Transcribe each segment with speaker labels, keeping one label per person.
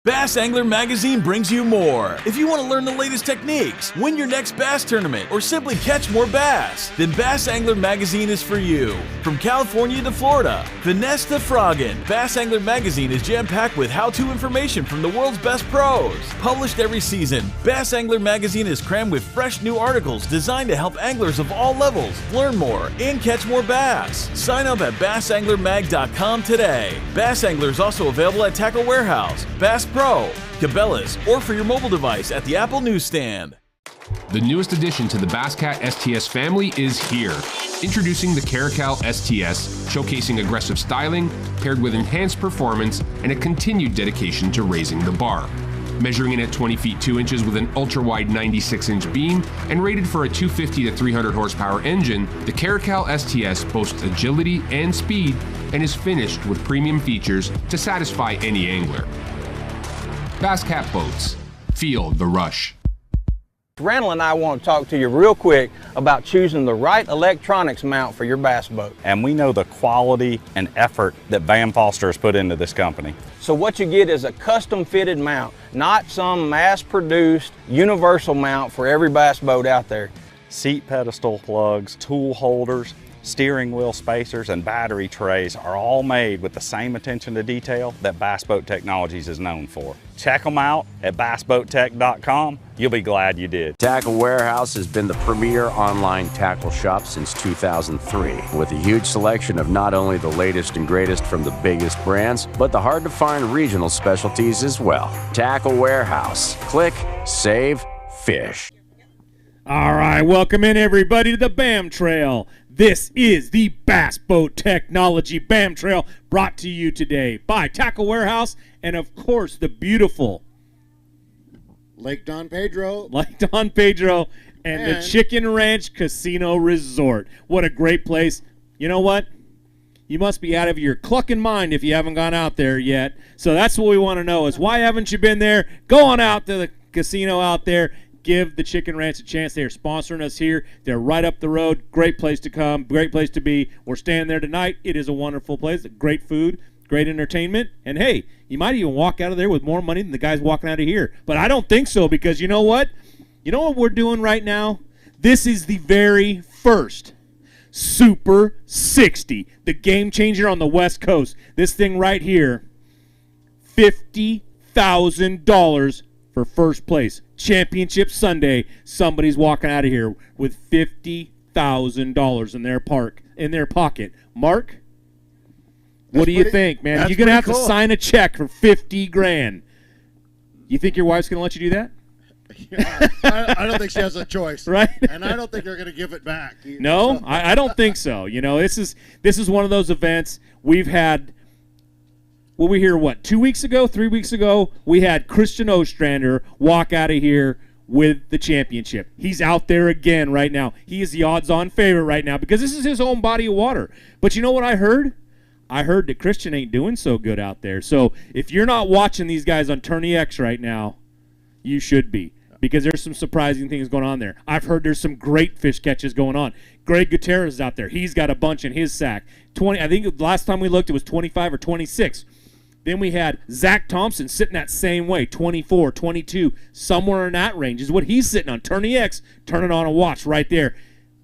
Speaker 1: Bass Angler Magazine brings you more. If you want to learn the latest techniques, win your next bass tournament, or simply catch more bass, then Bass Angler Magazine is for you. From California to Florida, finesse to frogging, Bass Angler Magazine is jam-packed with how-to information from the world's best pros. Published every season, Bass Angler Magazine is crammed with fresh new articles designed to help anglers of all levels learn more and catch more bass. Sign up at bassanglermag.com today. Bass Angler is also available at Tackle Warehouse, Bass Pro, Cabela's, or for your mobile device at the Apple Newsstand.
Speaker 2: The newest addition to the Basscat STS family is here. Introducing the Caracal STS, showcasing aggressive styling, paired with enhanced performance and a continued dedication to raising the bar. Measuring in at 20 feet 2 inches with an ultra-wide 96-inch beam and rated for a 250 to 300 horsepower engine, the Caracal STS boasts agility and speed and is finished with premium features to satisfy any angler. Basscat Boats. Feel the rush.
Speaker 3: Randall and I want to talk to you real quick about choosing the right electronics mount for your bass boat.
Speaker 4: And we know the quality and effort that Van Foster has put into this company.
Speaker 3: So what you get is a custom fitted mount, not some mass-produced universal mount for every bass boat out there.
Speaker 4: Seat pedestal plugs, tool holders, steering wheel spacers, and battery trays are all made with the same attention to detail that Bass Boat Technologies is known for. Check them out at bassboattech.com. You'll be glad you did.
Speaker 5: Tackle Warehouse has been the premier online tackle shop since 2003, with a huge selection of not only the latest and greatest from the biggest brands, but the hard-to-find regional specialties as well. Tackle Warehouse. Click, save, fish.
Speaker 6: All right, welcome in everybody to the BAM Trail. This is the Bass Boat Technology BAM Trail, brought to you today by Tackle Warehouse and, of course, the beautiful
Speaker 7: Lake Don Pedro.
Speaker 6: and the Chicken Ranch Casino Resort. What a great place. You know what? You must be out of your clucking mind if you haven't gone out there yet. So that's what we want to know is why haven't you been there? Go on out to the casino out there. Give the Chicken Ranch a chance. They are sponsoring us here. They're right up the road. Great place to come. Great place to be. We're staying there tonight. It is a wonderful place. Great food. Great entertainment. And, hey, you might even walk out of there with more money than the guys walking out of here. But I don't think so because you know what? You know what we're doing right now? This is the very first Super 60, the game changer on the West Coast. This thing right here, $50,000 for first place. Championship Sunday, somebody's walking out of here with $50,000 in their pocket. Mark, what do you think, man? You're gonna have to sign a check for $50,000. You think your wife's gonna let you do that?
Speaker 7: Yeah, I don't think she has a choice,
Speaker 6: right?
Speaker 7: And I don't think they're gonna give it back.
Speaker 6: No, I don't think so. You know, this is one of those events we've had. Well, we hear 3 weeks ago, we had Christian Ostrander walk out of here with the championship. He's out there again right now. He is the odds-on favorite right now because this is his own body of water. But you know what I heard? I heard that Christian ain't doing so good out there. So if you're not watching these guys on Tourney X right now, you should be because there's some surprising things going on there. I've heard there's some great fish catches going on. Greg Gutierrez is out there. He's got a bunch in his sack. I think last time we looked it was 25 or 26. Then we had Zach Thompson sitting that same way, 24, 22, somewhere in that range is what he's sitting on. Tourney X, turn it on and watch right there.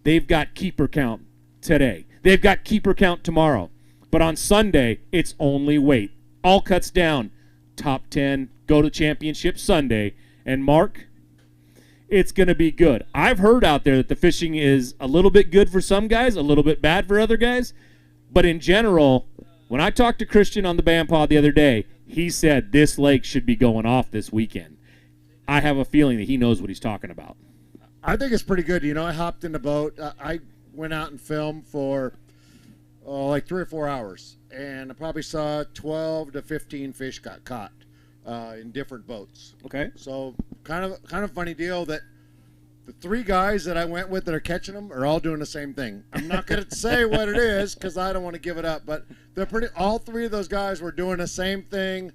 Speaker 6: They've got keeper count today. They've got keeper count tomorrow. But on Sunday, it's only weight. All cuts down. Top 10, go to championship Sunday. And Mark, it's going to be good. I've heard out there that the fishing is a little bit good for some guys, a little bit bad for other guys. But in general, when I talked to Christian on the BAM pod the other day, he said this lake should be going off this weekend. I have a feeling that he knows what he's talking about.
Speaker 7: I think it's pretty good. You know, I hopped in the boat. I went out and filmed for like 3 or 4 hours, and I probably saw 12 to 15 fish got caught in different boats.
Speaker 6: Okay.
Speaker 7: So kind of funny deal that the 3 guys that I went with that are catching them are all doing the same thing. I'm not going to say what it is because I don't want to give it up, but all 3 of those guys were doing the same thing,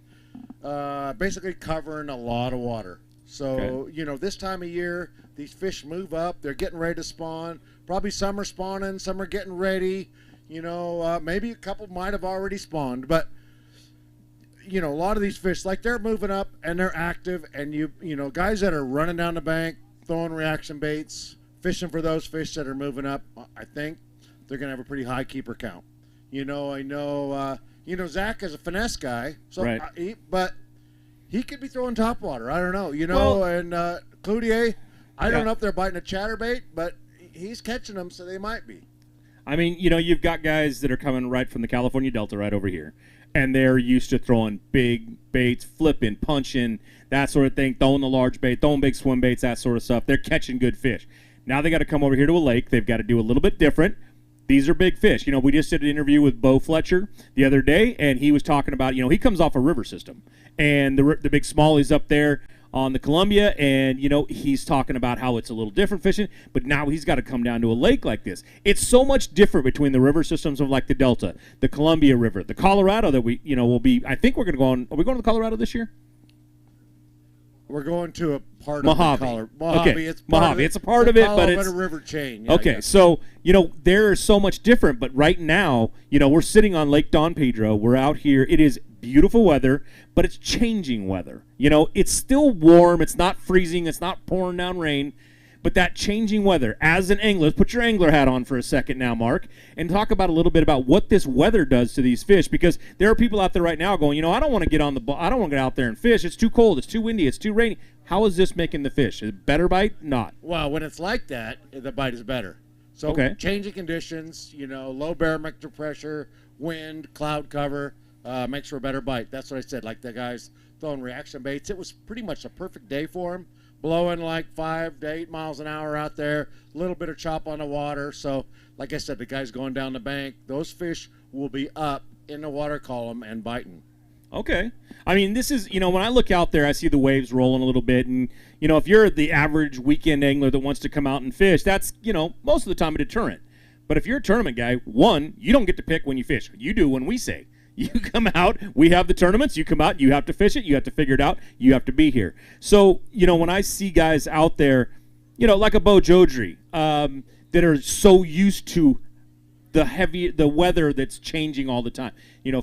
Speaker 7: basically covering a lot of water. So, You know, this time of year, these fish move up. They're getting ready to spawn. Probably some are spawning, some are getting ready. You know, maybe a couple might have already spawned, but a lot of these fish, like they're moving up and they're active, and guys that are running down the bank, throwing reaction baits, fishing for those fish that are moving up, I think they're going to have a pretty high keeper count. I know Zach is a finesse guy, so
Speaker 6: right.
Speaker 7: but he could be throwing topwater. I don't know, and Cloutier, I don't know if they're biting a chatterbait, but he's catching them, so they might be.
Speaker 6: I mean, you've got guys that are coming right from the California Delta right over here, and they're used to throwing big baits, flipping, punching, that sort of thing, throwing the large bait, throwing big swim baits, that sort of stuff. They're catching good fish. Now they got to come over here to a lake. They've got to do a little bit different. These are big fish. We just did an interview with Bo Fletcher the other day, and he was talking about, he comes off a river system, and the big smallies up there on the Columbia, and, he's talking about how it's a little different fishing, but now he's got to come down to a lake like this. It's so much different between the river systems of like the Delta, the Columbia River, the Colorado that we, will be, I think we're going to go on, are we going to Colorado this year?
Speaker 7: We're going to a part
Speaker 6: Mojave.
Speaker 7: of the Mojave.
Speaker 6: Okay.
Speaker 7: It's
Speaker 6: Mojave. It's a part of it, but it's
Speaker 7: a river chain. Yeah,
Speaker 6: okay. So there is so much different. But right now, we're sitting on Lake Don Pedro. We're out here. It is beautiful weather, but it's changing weather. It's still warm. It's not freezing. It's not pouring down rain. But that changing weather, as an angler, put your angler hat on for a second now, Mark, and talk about a little bit about what this weather does to these fish, because there are people out there right now going, I don't want to get on the I don't want to get out there and fish. It's too cold. It's too windy. It's too rainy. How is this making the fish? Is it better bite? Not.
Speaker 7: Well, when it's like that, the bite is better. So changing conditions, low barometric pressure, wind, cloud cover, makes for a better bite. That's what I said. Like the guys throwing reaction baits, it was pretty much a perfect day for them. Blowing like 5 to 8 miles an hour out there, a little bit of chop on the water. So, like I said, the guys going down the bank, those fish will be up in the water column and biting.
Speaker 6: Okay. I mean, this is, when I look out there, I see the waves rolling a little bit. And, if you're the average weekend angler that wants to come out and fish, that's, most of the time a deterrent. But if you're a tournament guy, one, you don't get to pick when you fish. You do when we say. You come out, we have the tournaments, you come out, you have to fish it, you have to figure it out, you have to be here. So, when I see guys out there, like a Bo Jodry, that are so used to the weather that's changing all the time,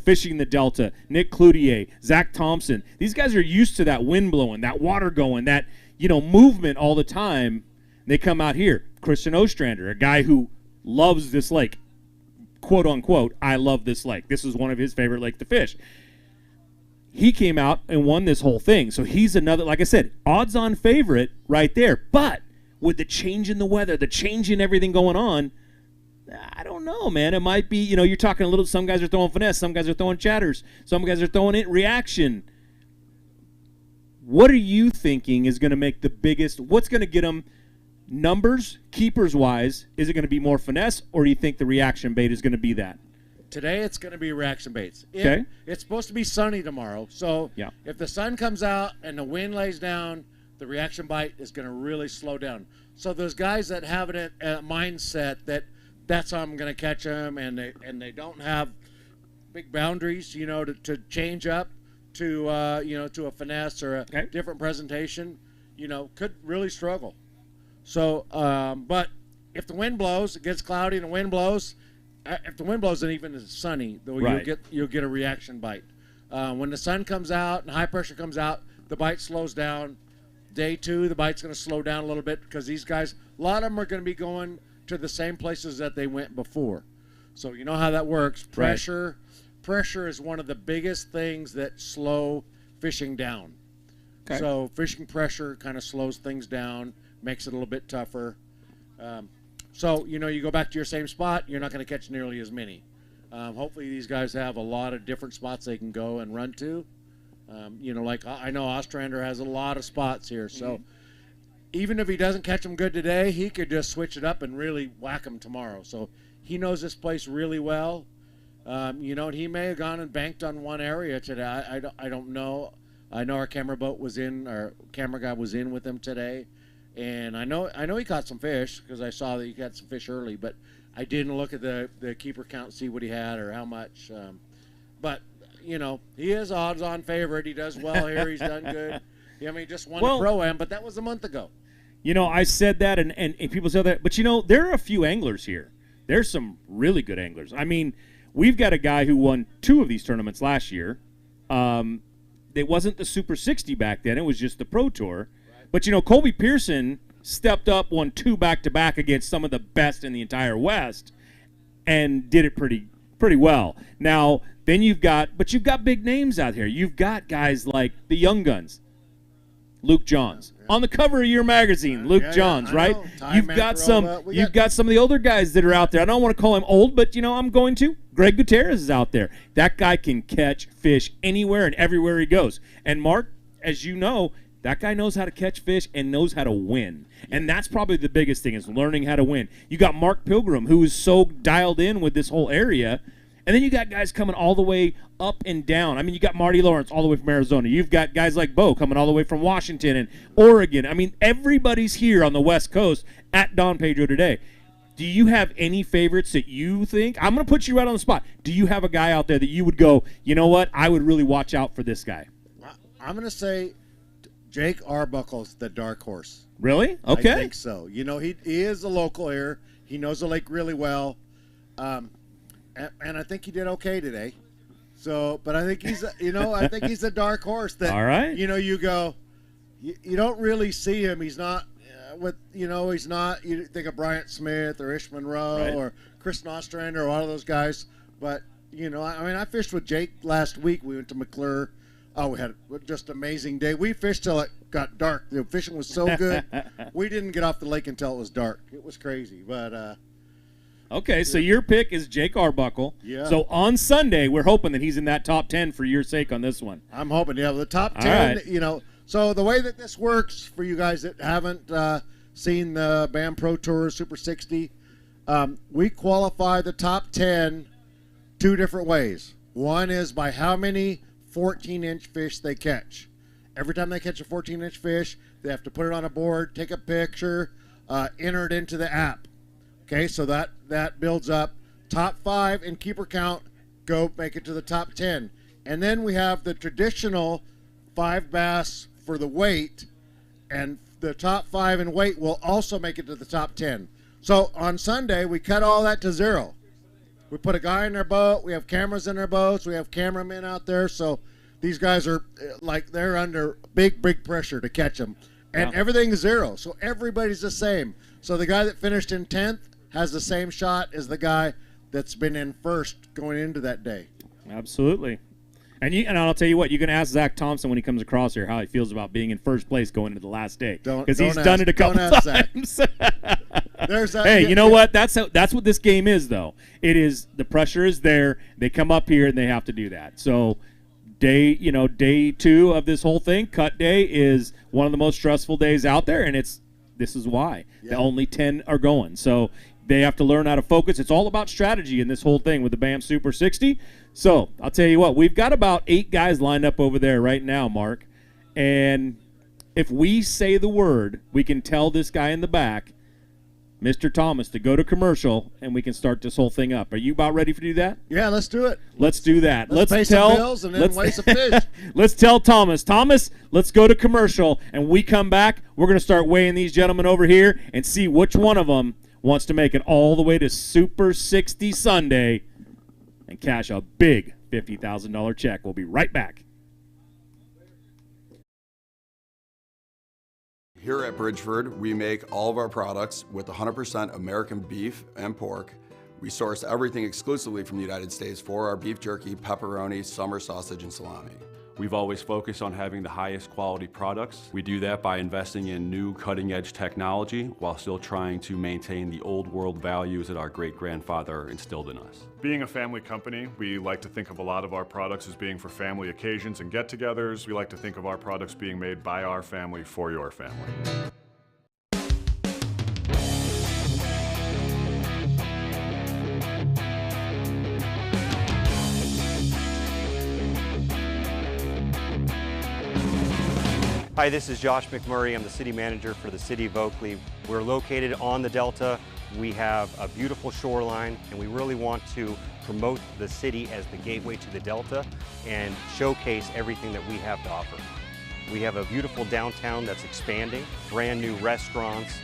Speaker 6: fishing the Delta, Nick Cloutier, Zach Thompson, these guys are used to that wind blowing, that water going, that, movement all the time. They come out here. Christian Ostrander, a guy who loves this lake. Quote unquote, I love this lake. This is one of his favorite lakes to fish. He came out and won this whole thing. So he's another, like I said, odds-on favorite right there. But with the change in the weather, the change in everything going on, I don't know, man. It might be, you're talking a little, some guys are throwing finesse, some guys are throwing chatters, some guys are throwing it reaction. What are you thinking is going to make the biggest, what's going to get them numbers, keepers-wise? Is it going to be more finesse, or do you think the reaction bait is going to be that?
Speaker 7: Today it's going to be reaction baits.
Speaker 6: Okay.
Speaker 7: It's supposed to be sunny tomorrow, so if the sun comes out and the wind lays down, the reaction bite is going to really slow down. So those guys that have a mindset that's how I'm going to catch them, and they don't have big boundaries, to change up to to a finesse or a different presentation, could really struggle. So, but if the wind blows, it gets cloudy and the wind blows. If the wind blows and even it's sunny, though, you'll get a reaction bite. When the sun comes out and high pressure comes out, the bite slows down. Day 2, the bite's going to slow down a little bit because these guys, a lot of them are going to be going to the same places that they went before. So you know how that works. Pressure is one of the biggest things that slow fishing down. Okay. So fishing pressure kind of slows things down, makes it a little bit tougher. So, you go back to your same spot, you're not going to catch nearly as many. Hopefully these guys have a lot of different spots they can go and run to. Like I know Ostrander has a lot of spots here. So even if he doesn't catch them good today, he could just switch it up and really whack them tomorrow. So he knows this place really well. He may have gone and banked on one area today. I don't know. I know our camera guy was in with him today. And I know he caught some fish because I saw that he got some fish early, but I didn't look at the keeper count, see what he had or how much. But he is odds-on favorite. He does well here. He's done good. He just won the Pro-Am, but that was a month ago.
Speaker 6: I said that, and people say that, but there are a few anglers here. There's some really good anglers. I mean, we've got a guy who won 2 of these tournaments last year, It wasn't the Super 60 back then. It was just the Pro Tour. Right. But, you know, Colby Pearson stepped up, won 2 back-to-back against some of the best in the entire West and did it pretty well. Now, then you've got big names out here. You've got guys like the Young Guns, Luke Johns. Yeah. On the cover of your magazine, Luke Johns, right? You've got some of the older guys that are out there. I don't want to call him old, but, you know, I'm going to. Greg Gutierrez is out there. That guy can catch fish anywhere and everywhere he goes. And Mark, as you know, that guy knows how to catch fish and knows how to win. And that's probably the biggest thing, is learning how to win. You got Mark Pilgrim, who is so dialed in with this whole area. And then you got guys coming all the way up and down. I mean, you got Marty Lawrence all the way from Arizona. You've got guys like Bo coming all the way from Washington and Oregon. I mean, everybody's here on the West Coast at Don Pedro today. Do you have any favorites that you think? I'm going to put you right on the spot. Do you have a guy out there that you would go, you know what, I would really watch out for this guy?
Speaker 7: I'm going to say Jake Arbuckle's the dark horse.
Speaker 6: Really? Okay.
Speaker 7: I think so. You know, he is a local here. He knows the lake really well. And I think he did okay today. So, but I think he's a dark horse that,
Speaker 6: all right.
Speaker 7: You know, you go, you don't really see him. He's not you think of Bryant Smith or Ish Monroe, right, or Chris Nostrander or all of those guys. But, you know, I mean, I fished with Jake last week. We went to McClure. Oh, we had just an amazing day. We fished till it got dark. The fishing was so good. We didn't get off the lake until it was dark. It was crazy. But,
Speaker 6: okay, so your pick is Jake Arbuckle.
Speaker 7: Yeah.
Speaker 6: So on Sunday, we're hoping that he's in that top 10 for your sake on this one.
Speaker 7: I'm hoping, yeah. The top 10, right. You know. So the way that this works for you guys that haven't seen the BAM Pro Tour Super 60, we qualify the top 10 2 different ways. One is by how many 14-inch fish they catch. Every time they catch a 14-inch fish, they have to put it on a board, take a picture, enter it into the app. Okay, so that builds up. Top 5 in keeper count, go make it to the top 10. And then we have the traditional 5 bass for the weight, and the top 5 in weight will also make it to the top 10. So on Sunday, we cut all that to 0. We put a guy in their boat. We have cameras in their boats. We have cameramen out there. So these guys are like, they're under big pressure to catch them. And everything's 0. So everybody's the same. So the guy that finished in 10th has the same shot as the guy that's been in first going into that day.
Speaker 6: Absolutely. And I'll tell you what, you can ask Zach Thompson when he comes across here how he feels about being in first place going into the last day, because he's done it a couple times. Hey, you know what? That's what this game is, though. It is, the pressure is there. They come up here and they have to do that. So day 2 of this whole thing, cut day, is one of the most stressful days out there, and this is why the only 10 are going. So they have to learn how to focus. It's all about strategy in this whole thing with the BAM Super 60. So I'll tell you what, we've got about 8 guys lined up over there right now, Mark. And if we say the word, we can tell this guy in the back, Mr. Thomas, to go to commercial, and we can start this whole thing up. Are you about ready to do that?
Speaker 7: Yeah, let's do it.
Speaker 6: Let's do that.
Speaker 7: Let's pay some bills and then weigh some fish.
Speaker 6: Let's tell Thomas, let's go to commercial, and we come back. We're going to start weighing these gentlemen over here and see which one of them wants to make it all the way to Super 60 Sunday and cash a big $50,000 check. We'll be right back.
Speaker 8: Here at Bridgeford, we make all of our products with 100% American beef and pork. We source everything exclusively from the United States for our beef jerky, pepperoni, summer sausage, and salami.
Speaker 9: We've always focused on having the highest quality products. We do that by investing in new cutting-edge technology while still trying to maintain the old world values that our great-grandfather instilled in us.
Speaker 10: Being a family company, we like to think of a lot of our products as being for family occasions and get-togethers. We like to think of our products being made by our family for your family.
Speaker 11: Hi, this is Josh McMurray. I'm the city manager for the city of Oakley. We're located on the Delta. We have a beautiful shoreline, and we really want to promote the city as the gateway to the Delta and showcase everything that we have to offer. We have a beautiful downtown that's expanding, brand new restaurants,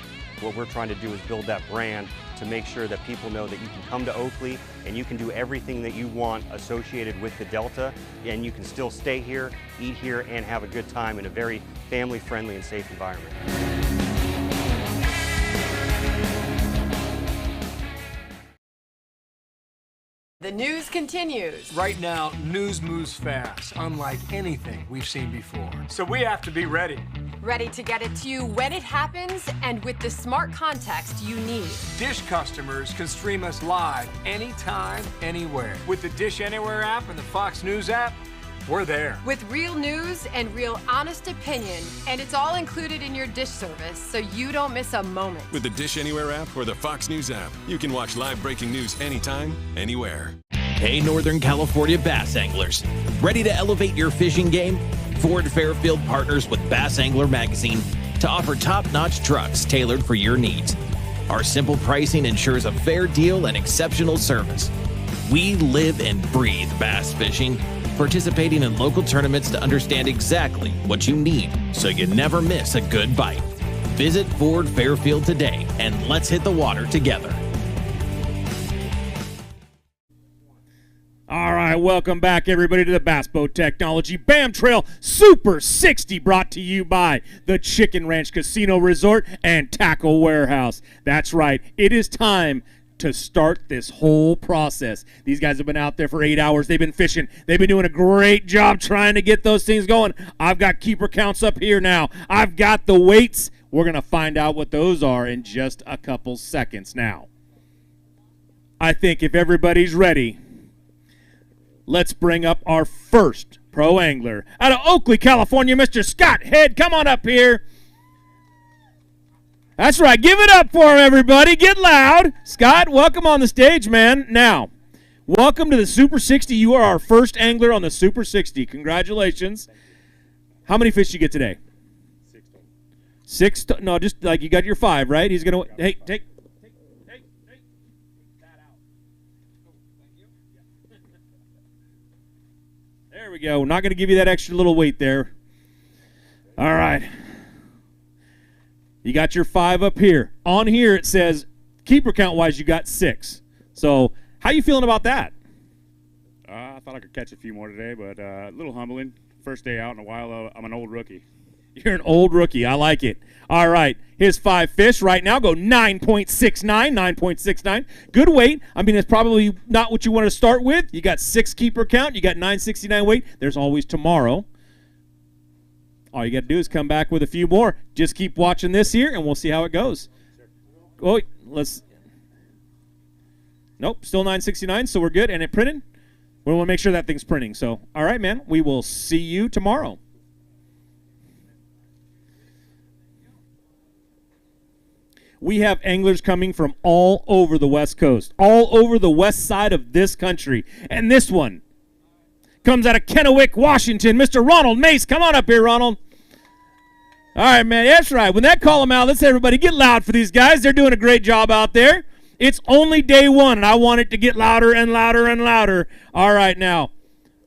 Speaker 11: What we're trying to do is build that brand to make sure that people know that you can come to Oakley and you can do everything that you want associated with the Delta, and you can still stay here, eat here, and have a good time in a very family-friendly and safe environment.
Speaker 12: The news continues.
Speaker 13: Right now, news moves fast, unlike anything we've seen before. So we have to be ready.
Speaker 12: Ready to get it to you when it happens and with the smart context you need.
Speaker 13: Dish customers can stream us live anytime, anywhere. With the Dish Anywhere app and the Fox News app, we're there.
Speaker 12: With real news and real honest opinion, and it's all included in your Dish service, so you don't miss a moment.
Speaker 14: With the Dish Anywhere app or the Fox News app, you can watch live breaking news anytime, anywhere.
Speaker 15: Hey, Northern California bass anglers. Ready to elevate your fishing game? Ford Fairfield partners with Bass Angler Magazine to offer top-notch trucks tailored for your needs. Our simple pricing ensures a fair deal and exceptional service. We live and breathe bass fishing, participating in local tournaments to understand exactly what you need so you never miss a good bite. Visit Ford Fairfield today and let's hit the water together.
Speaker 6: All right, welcome back, everybody, to the Bass Boat Technology BAM Trail Super 60, brought to you by the Chicken Ranch Casino Resort and Tackle Warehouse. That's right, it is time to start this whole process. These guys have been out there for 8 hours. They've been fishing. They've been doing a great job trying to get those things going. I've got keeper counts up here now. I've got the weights. We're going to find out what those are in just a couple seconds now. I think if everybody's ready, let's bring up our first pro angler out of Oakley, California, Mr. Scott Head. Come on up here. That's right. Give it up for him, everybody. Get loud. Scott, welcome on the stage, man. Now, welcome to the Super 60. You are our first angler on the Super 60. Congratulations. How many fish did you get today? 6. No, just like you got your 5, right? He's going to, hey, take that out. Thank you. There we go. We're not going to give you that extra little weight there. All right. You got your 5 up here. On here it says, keeper count-wise, you got 6. So how you feeling about that?
Speaker 16: I thought I could catch a few more today, but a little humbling. First day out in a while. I'm an old rookie.
Speaker 6: You're an old rookie. I like it. All right. His 5 fish right now go 9.69, 9.69. Good weight. I mean, it's probably not what you want to start with. You got 6 keeper count. You got 9.69 weight. There's always tomorrow. All you got to do is come back with a few more. Just keep watching this here, and we'll see how it goes. Oh, nope, still 9.69, so we're good. And it printed? We want to make sure that thing's printing. So, all right, man, we will see you tomorrow. We have anglers coming from all over the West Coast, all over the west side of this country. And this one comes out of Kennewick, Washington. Mr. Ronald Mace, come on up here, Ronald. All right, man, that's right. When that call them out, let's everybody get loud for these guys. They're doing a great job out there. It's only day 1, and I want it to get louder and louder and louder. All right, now,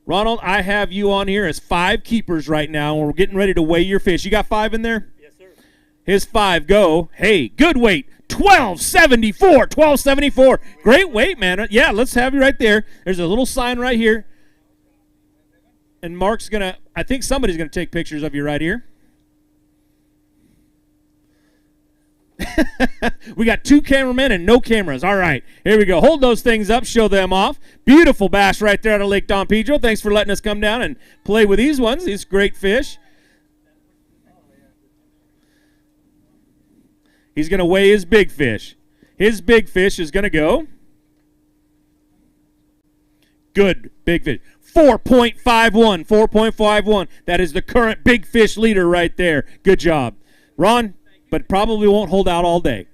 Speaker 6: Ronald, I have you on here as 5 keepers right now, and we're getting ready to weigh your fish. You got 5 in there?
Speaker 16: Yes, sir.
Speaker 6: His 5 go. Hey, good weight. 1274. 1274. Great weight, man. Yeah, let's have you right there. There's a little sign right here. And Mark's going to, I think somebody's going to take pictures of you right here. We got 2 cameramen and no cameras. All right, here we go. Hold those things up. Show them off. Beautiful bass right there out of Lake Don Pedro. Thanks for letting us come down and play with these ones. These great fish. He's going to weigh his big fish. His big fish is going to go. Good big fish. 4.51. 4.51. That is the current big fish leader right there. Good job. Ron, but probably won't hold out all day.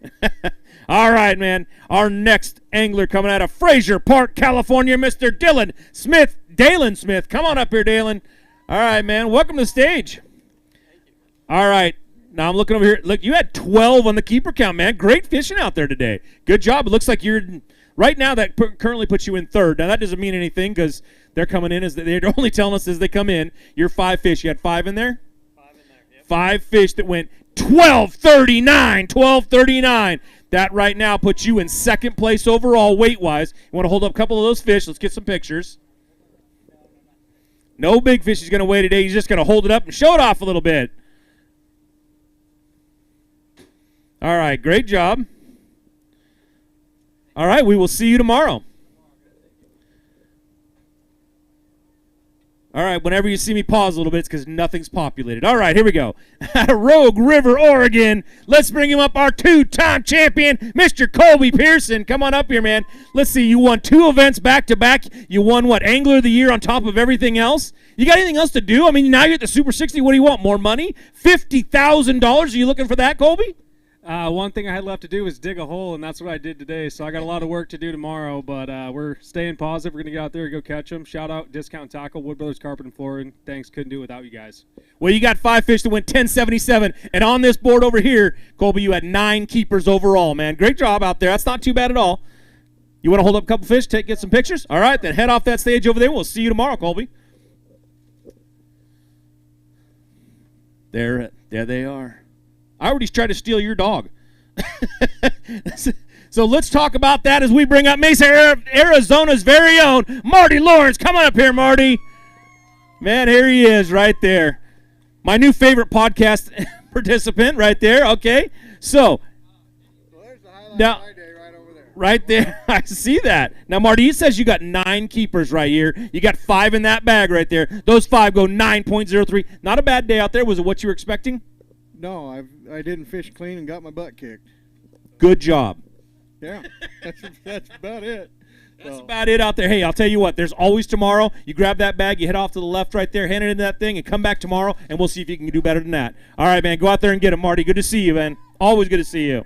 Speaker 6: All right, man. Our next angler coming out of Fraser Park, California, Mr. Dylan Smith. Dalen Smith. Come on up here, Dalen. All right, man. Welcome to the stage. All right. Now I'm looking over here. Look, you had 12 on the keeper count, man. Great fishing out there today. Good job. It looks like you're right now that currently puts you in 3rd. Now that doesn't mean anything because they're coming in as they're only telling us as they come in. You're 5 fish. You had 5 in there? 5 in there. Yep. 5 fish that went 12.39. 12.39. That right now puts you in second place overall weight-wise. You want to hold up a couple of those fish. Let's get some pictures. No big fish he's going to weigh today. He's just going to hold it up and show it off a little bit. All right, great job. All right, we will see you tomorrow. All right, whenever you see me pause a little bit, it's because nothing's populated. All right, here we go. Out of Rogue River, Oregon, let's bring him up, our 2-time champion, Mr. Colby Pearson. Come on up here, man. Let's see, you won 2 events back-to-back. You won, what, Angler of the Year on top of everything else? You got anything else to do? I mean, now you're at the Super 60. What do you want, more money? $50,000? Are you looking for that, Colby?
Speaker 17: One thing I had left to do was dig a hole, and that's what I did today. So I got a lot of work to do tomorrow, but we're staying positive. We're going to get out there and go catch them. Shout out Discount Tackle, Wood Brothers Carpet and Flooring. Thanks, couldn't do it without you guys.
Speaker 6: Well, you got 5 fish that went 10.77, and on this board over here, Colby, you had 9 keepers overall, man. Great job out there. That's not too bad at all. You want to hold up a couple fish, get some pictures? All right, then head off that stage over there. We'll see you tomorrow, Colby. There they are. I already tried to steal your dog. So let's talk about that as we bring up Mesa, Arizona's very own Marty Lawrence. Come on up here, Marty. Man, here he is right there. My new favorite podcast participant right there. Okay, so now, right there, I see that. Now, Marty, it says you got 9 keepers right here. You got 5 in that bag right there. Those 5 go 9.03. Not a bad day out there. Was it what you were expecting?
Speaker 18: No, I didn't fish clean and got my butt kicked.
Speaker 6: Good job.
Speaker 18: Yeah, that's about it.
Speaker 6: That's about it out there. Hey, I'll tell you what, there's always tomorrow. You grab that bag, you head off to the left right there, hand it into that thing, and come back tomorrow, and we'll see if you can do better than that. All right, man, go out there and get him, Marty. Good to see you, man. Always good to see you.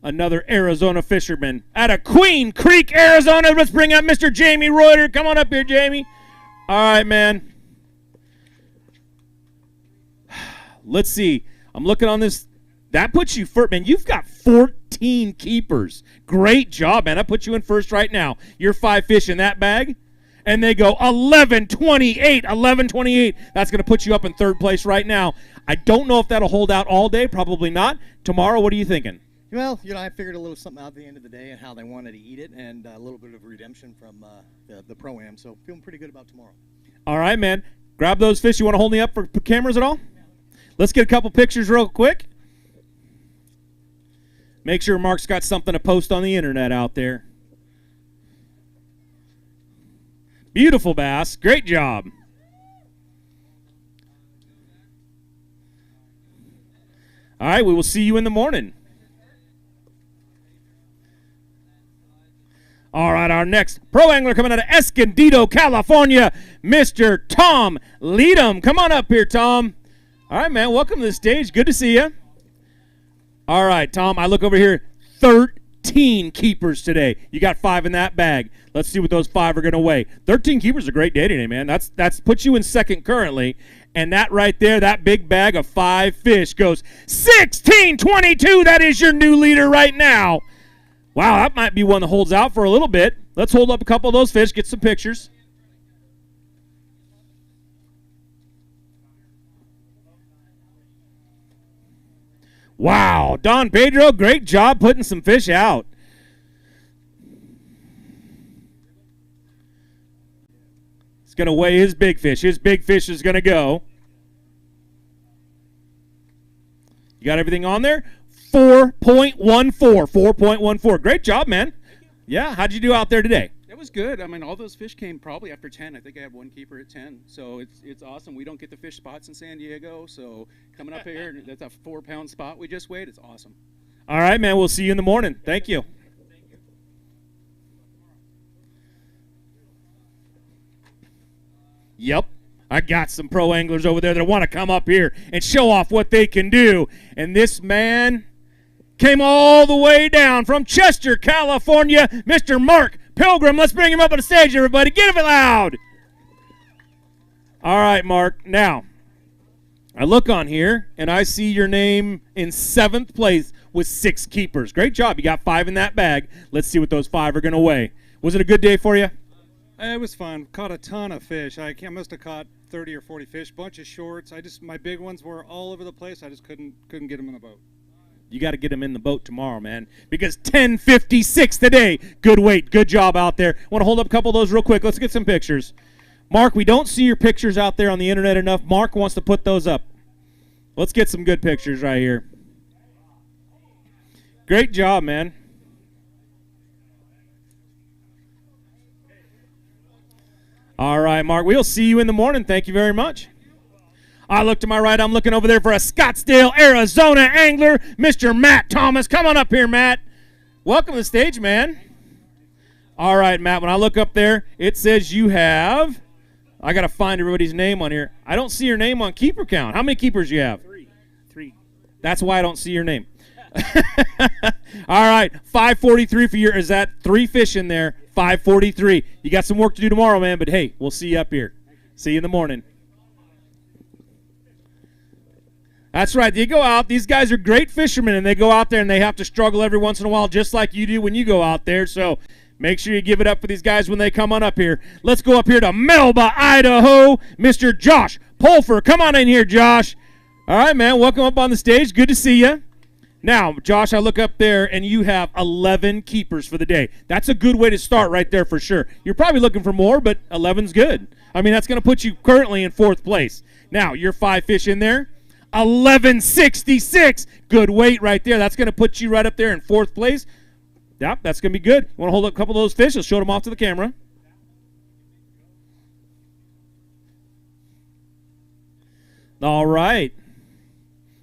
Speaker 6: Another Arizona fisherman out of Queen Creek, Arizona. Let's bring up Mr. Jamie Reuter. Come on up here, Jamie. All right, man. Let's see. I'm looking on this. That puts you first, man. You've got 14 keepers. Great job, man. That puts you in first right now. You're 5 fish in that bag, and they go 11.28. 11.28. That's going to put you up in third place right now. I don't know if that'll hold out all day. Probably not. Tomorrow, what are you thinking?
Speaker 19: Well, I figured a little something out at the end of the day and how they wanted to eat it, and a little bit of redemption from the Pro-Am. So feeling pretty good about tomorrow.
Speaker 6: All right, man. Grab those fish. You want to hold me up for cameras at all? Let's get a couple pictures real quick. Make sure Mark's got something to post on the internet out there. Beautiful bass. Great job. All right, we will see you in the morning. All right, our next pro angler coming out of Escondido, California, Mr. Tom Leadham. Come on up here, Tom. All right, man, welcome to the stage. Good to see you. All right, Tom, I look over here. 13 keepers today. You got 5 in that bag. Let's see what those 5 are going to weigh. 13 keepers is a great day today, man. That's puts you in second currently. And that right there, that big bag of 5 fish goes 16.22. That is your new leader right now. Wow, that might be one that holds out for a little bit. Let's hold up a couple of those fish, get some pictures. Wow, Don Pedro, great job putting some fish out. He's going to weigh his big fish. His big fish is going to go. You got everything on there? 4.14. 4.14. Great job, man. Yeah, how'd you do out there today?
Speaker 20: It was good. I mean, all those fish came probably after 10. I think I had one keeper at 10. So it's awesome. We don't get the fish spots in San Diego. So coming up here, that's a 4-pound spot we just weighed. It's awesome.
Speaker 6: All right, man. We'll see you in the morning. Thank you. Yep. I got some pro anglers over there that want to come up here and show off what they can do. And this man came all the way down from Chester, California, Mr. Mark Pilgrim. Let's bring him up on the stage, everybody. Give it loud. All right, Mark. Now, I look on here, and I see your name in 7th place with 6 keepers. Great job. You got 5 in that bag. Let's see what those 5 are going to weigh. Was it a good day for you?
Speaker 18: It was fun. Caught a ton of fish. I must have caught 30 or 40 fish. Bunch of shorts. My big ones were all over the place. I just couldn't get them in the boat.
Speaker 6: You got to get them in the boat tomorrow, man, because 10:56 today. Good weight. Good job out there. Want to hold up a couple of those real quick. Let's get some pictures. Mark, we don't see your pictures out there on the internet enough. Mark wants to put those up. Let's get some good pictures right here. Great job, man. All right, Mark, we'll see you in the morning. Thank you very much. I look to my right. I'm looking over there for a Scottsdale, Arizona angler, Mr. Matt Thomas. Come on up here, Matt. Welcome to the stage, man. All right, Matt, when I look up there, it says you have, I got to find everybody's name on here. I don't see your name on keeper count. How many keepers do you have?
Speaker 17: Three.
Speaker 6: That's why I don't see your name. All right, 543 for your, is that 3 fish in there? 543. You got some work to do tomorrow, man, but hey, we'll see you up here. See you in the morning. That's right. You go out. These guys are great fishermen, and they go out there and they have to struggle every once in a while just like you do when you go out there. So make sure you give it up for these guys when they come on up here. Let's go up here to Melba, Idaho. Mr. Josh Pulfer. Come on in here, Josh. All right, man. Welcome up on the stage. Good to see you. Now, Josh, I look up there, and you have 11 keepers for the day. That's a good way to start right there for sure. You're probably looking for more, but 11's good. I mean, that's going to put you currently in 4th place. Now, your 5 fish in there, 1166. Good weight right there. That's going to put you right up there in 4th place. Yep, that's going to be good. You want to hold up a couple of those fish? Let's show them off to the camera. All right.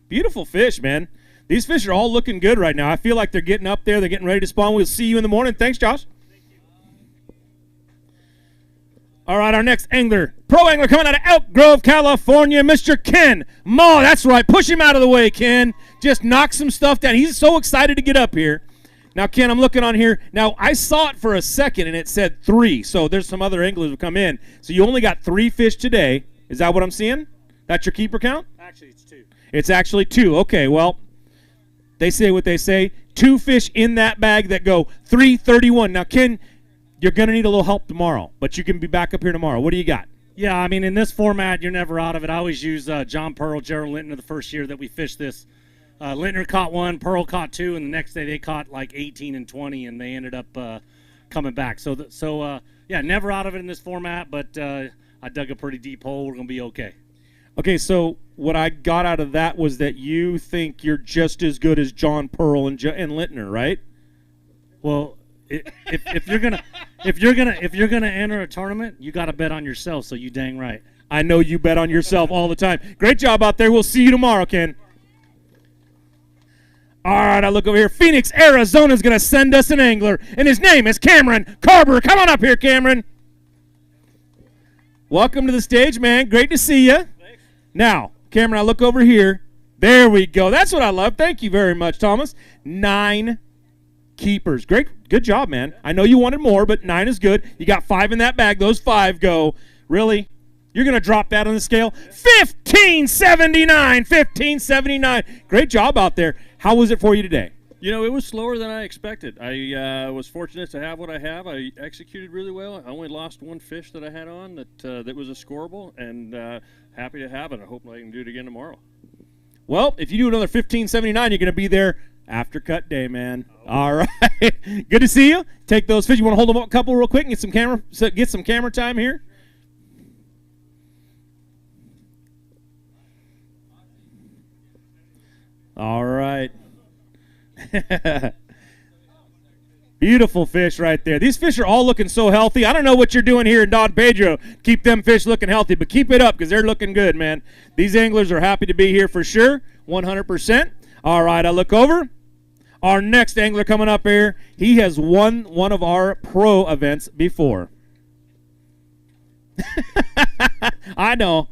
Speaker 6: Beautiful fish, man. These fish are all looking good right now. I feel like they're getting up there. They're getting ready to spawn. We'll see you in the morning. Thanks, Josh. All right, our next angler, pro angler coming out of Elk Grove, California, Mr. Ken Maw. That's right. Push him out of the way, Ken. Just knock some stuff down. He's so excited to get up here. Now, Ken, I'm looking on here. Now, I saw it for a second, and it said 3. So there's some other anglers who come in. So you only got 3 fish today. Is that what I'm seeing? That's your keeper count?
Speaker 17: Actually, it's 2.
Speaker 6: It's actually 2. Okay, well, they say what they say. 2 fish in that bag that go 331. Now, Ken, you're going to need a little help tomorrow, but you can be back up here tomorrow. What do you got?
Speaker 17: Yeah, I mean, in this format, you're never out of it. I always use John Pearl, Gerald Lintner the first year that we fished this. Lintner caught 1, Pearl caught 2, and the next day they caught like 18 and 20, and they ended up coming back. So yeah, never out of it in this format, but I dug a pretty deep hole. We're going to be okay.
Speaker 6: Okay, so what I got out of that was that you think you're just as good as John Pearl and Lintner, right?
Speaker 17: Well, if you're gonna enter a tournament, you got to bet on yourself. So you dang right.
Speaker 6: I know you bet on yourself all the time. Great job out there. We'll see you tomorrow, Ken. All right, I look over here. Phoenix, Arizona is going to send us an angler, and his name is Cameron Carver. Come on up here, Cameron. Welcome to the stage, man. Great to see you. Thanks. Now, Cameron, I look over here. There we go. That's what I love. Thank you very much, Thomas. 9 keepers. Great. Good job, man. I know you wanted more, but 9 is good. You got 5 in that bag. Those 5 go. Really? You're going to drop that on the scale? 1579. 1579. Great job out there. How was it for you today?
Speaker 21: You know, it was slower than I expected. I was fortunate to have what I have. I executed really well. I only lost 1 fish that I had on that was a scoreable, and happy to have it. I hope I can do it again tomorrow.
Speaker 6: Well, if you do another 1579, you're going to be there after cut day, man. All right. Good to see you. Take those fish. You want to hold them up a couple real quick and get some camera time here? All right. Beautiful fish right there. These fish are all looking so healthy. I don't know what you're doing here in Don Pedro. Keep them fish looking healthy, but keep it up because they're looking good, man. These anglers are happy to be here for sure, 100%. All right, I look over. Our next angler coming up here, he has won one of our pro events before. I know.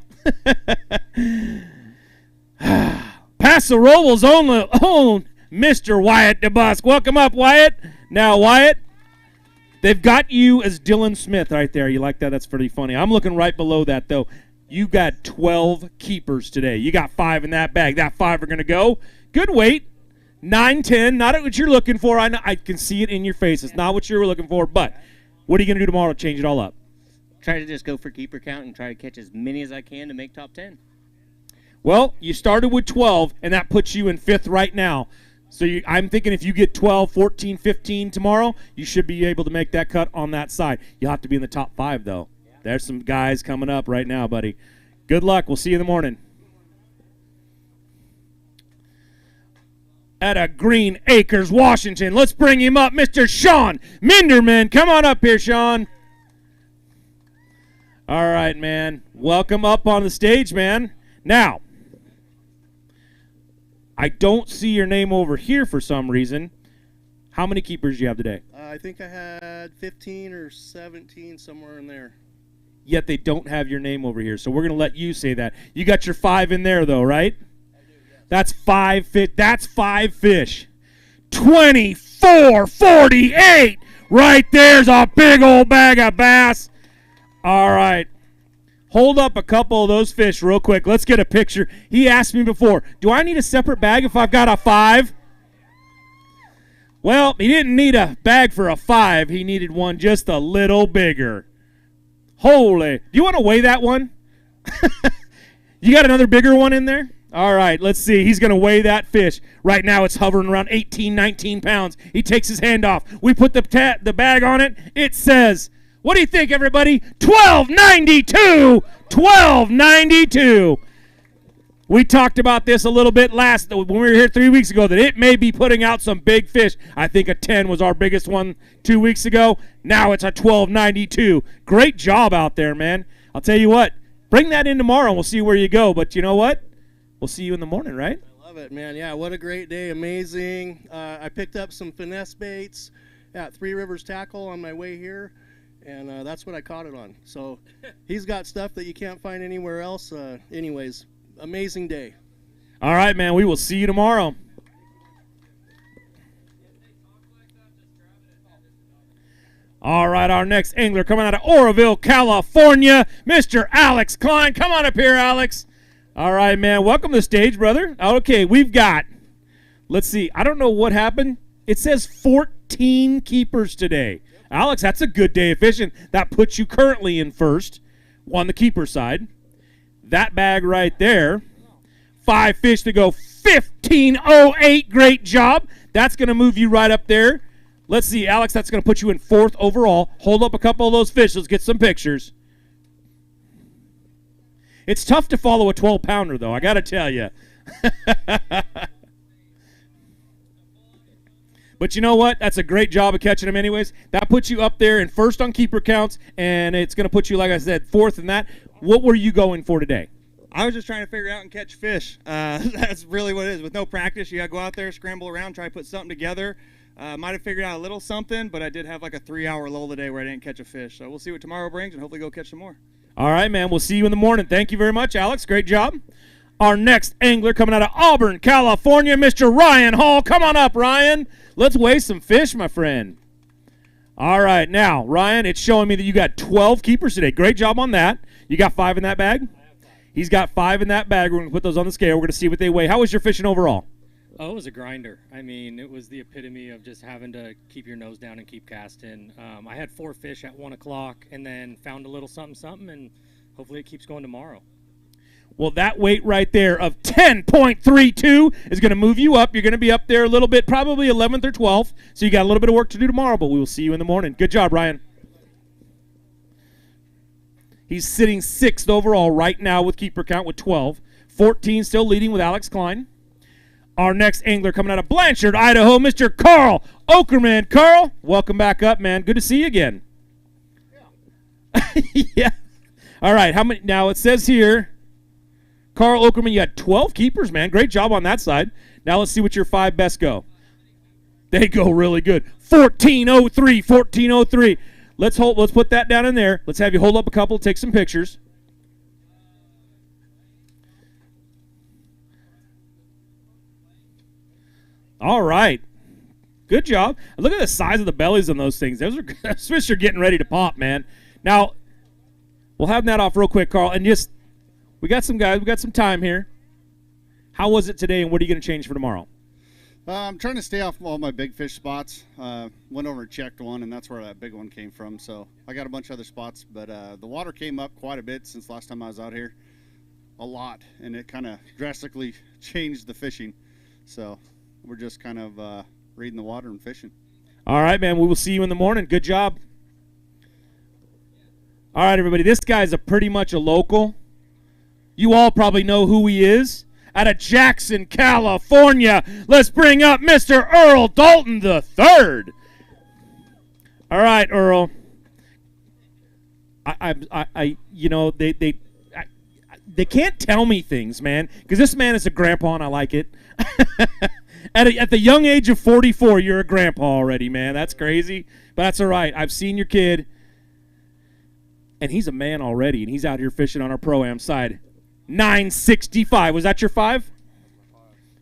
Speaker 6: Paso Robles' own Mr. Wyatt DeBusk. Welcome up, Wyatt. Now, Wyatt, they've got you as Dylan Smith right there. You like that? That's pretty funny. I'm looking right below that, though. You got 12 keepers today. You got 5 in that bag. That 5 are going to go. Good weight. 9-10. Not what you're looking for. I can see it in your face. It's not what you were looking for, but what are you going to do tomorrow to change it all up?
Speaker 1: try to just go for keeper count and try to catch as many as I can to make top 10.
Speaker 6: Well, you started with 12, and that puts you in 5th right now. So I'm thinking if you get 12, 14, 15 tomorrow, you should be able to make that cut on that side. You'll have to be in the top 5, though. There's some guys coming up right now, buddy. Good luck. We'll see you in the morning. Out of Green Acres, Washington, let's bring him up, Mr. Sean Minderman. Come on up here, Sean. All right, man. Welcome up on the stage, man. Now, I don't see your name over here for some reason. How many keepers do you have today?
Speaker 22: I think I had 15 or 17, somewhere in there.
Speaker 6: Yet they don't have your name over here, so we're going to let you say that. You got your 5 in there, though, right? I do, yes. That's 5 fish. That's 5 fish. 24.48. Right there's a big old bag of bass. All right. Hold up a couple of those fish real quick. Let's get a picture. He asked me before, do I need a separate bag if I've got a 5? Well, he didn't need a bag for a 5. He needed one just a little bigger. Holy. Do you want to weigh that one? You got another bigger one in there? All right, let's see. He's going to weigh that fish. Right now it's hovering around 18, 19 pounds. He takes his hand off. We put the bag on it. It says, what do you think, everybody? 1292. 1292. We talked about this a little bit when we were here 3 weeks ago, that it may be putting out some big fish. I think a 10 was our biggest one 2 weeks ago. Now it's a 1292. Great job out there, man. I'll tell you what, bring that in tomorrow and we'll see where you go. But you know what? We'll see you in the morning, right?
Speaker 22: I love it, man. Yeah, what a great day. Amazing. I picked up some finesse baits at Three Rivers Tackle on my way here, and that's what I caught it on. So he's got stuff that you can't find anywhere else. Anyways, amazing day.
Speaker 6: All right, man. We will see you tomorrow. All right, our next angler coming out of Oroville, California, Mr. Alex Klein. Come on up here, Alex. All right, man. Welcome to the stage, brother. Okay, we've got, let's see. I don't know what happened. It says 14 keepers today. Alex, that's a good day of fishing. That puts you currently in 1st on the keeper side. That bag right there, 5 fish to go, 15.08. Great job. That's going to move you right up there. Let's see, Alex, that's going to put you in 4th overall. Hold up a couple of those fish. Let's get some pictures. It's tough to follow a 12-pounder, though, I got to tell you. But you know what? That's a great job of catching them anyways. That puts you up there in 1st on keeper counts, and it's going to put you, like I said, 4th in that. What were you going for today?
Speaker 23: I was just trying to figure out and catch fish. That's really what it is. With no practice, you got to go out there, scramble around, try to put something together. Might have figured out a little something, but I did have like a 3-hour lull today where I didn't catch a fish. So we'll see what tomorrow brings and hopefully go catch some more.
Speaker 6: All right, man. We'll see you in the morning. Thank you very much, Alex. Great job. Our next angler coming out of Auburn, California, Mr. Ryan Hall. Come on up, Ryan. Let's weigh some fish, my friend. All right, now, Ryan, it's showing me that you got 12 keepers today. Great job on that. You got 5 in that bag? I have 5. He's got 5 in that bag. We're going to put those on the scale. We're going to see what they weigh. How was your fishing overall?
Speaker 17: Oh, it was a grinder. I mean, it was the epitome of just having to keep your nose down and keep casting. I had 4 fish at 1 o'clock and then found a little something, and hopefully it keeps going tomorrow.
Speaker 6: Well, that weight right there of 10.32 is going to move you up. You're going to be up there a little bit, probably 11th or 12th. So you got a little bit of work to do tomorrow, but we will see you in the morning. Good job, Ryan. He's sitting 6th overall right now with keeper count with 12. 14 still leading with Alex Klein. Our next angler coming out of Blanchard, Idaho, Mr. Carl Okerman. Carl, welcome back up, man. Good to see you again. Yeah. Yeah. All right, how many? Now it says here, Carl Okerman, you had 12 keepers, man. Great job on that side. Now let's see what your 5 best go. They go really good. 14.03, 14.03. Let's put that down in there. Let's have you hold up a couple, take some pictures. All right. Good job. Look at the size of the bellies on those things. Those fish are getting ready to pop, man. Now, we'll have that off real quick, Carl. And just, we got some guys. We got some time here. How was it today, and what are you going to change for tomorrow?
Speaker 2: I'm trying to stay off all my big fish spots. Went over and checked one, and that's where that big one came from. So I got a bunch of other spots, but the water came up quite a bit since last time I was out here. A lot, and it kind of drastically changed the fishing. So we're just kind of reading the water and fishing.
Speaker 6: All right, man. We will see you in the morning. Good job. All right, everybody. This guy's pretty much a local. You all probably know who he is. Out of Jackson, California, let's bring up Mr. Earl Dalton III. All right, Earl. They can't tell me things, man, because this man is a grandpa and I like it. At the young age of 44, you're a grandpa already, man. That's crazy, but that's all right. I've seen your kid, and he's a man already, and he's out here fishing on our Pro-Am side. 965. Was that your 5?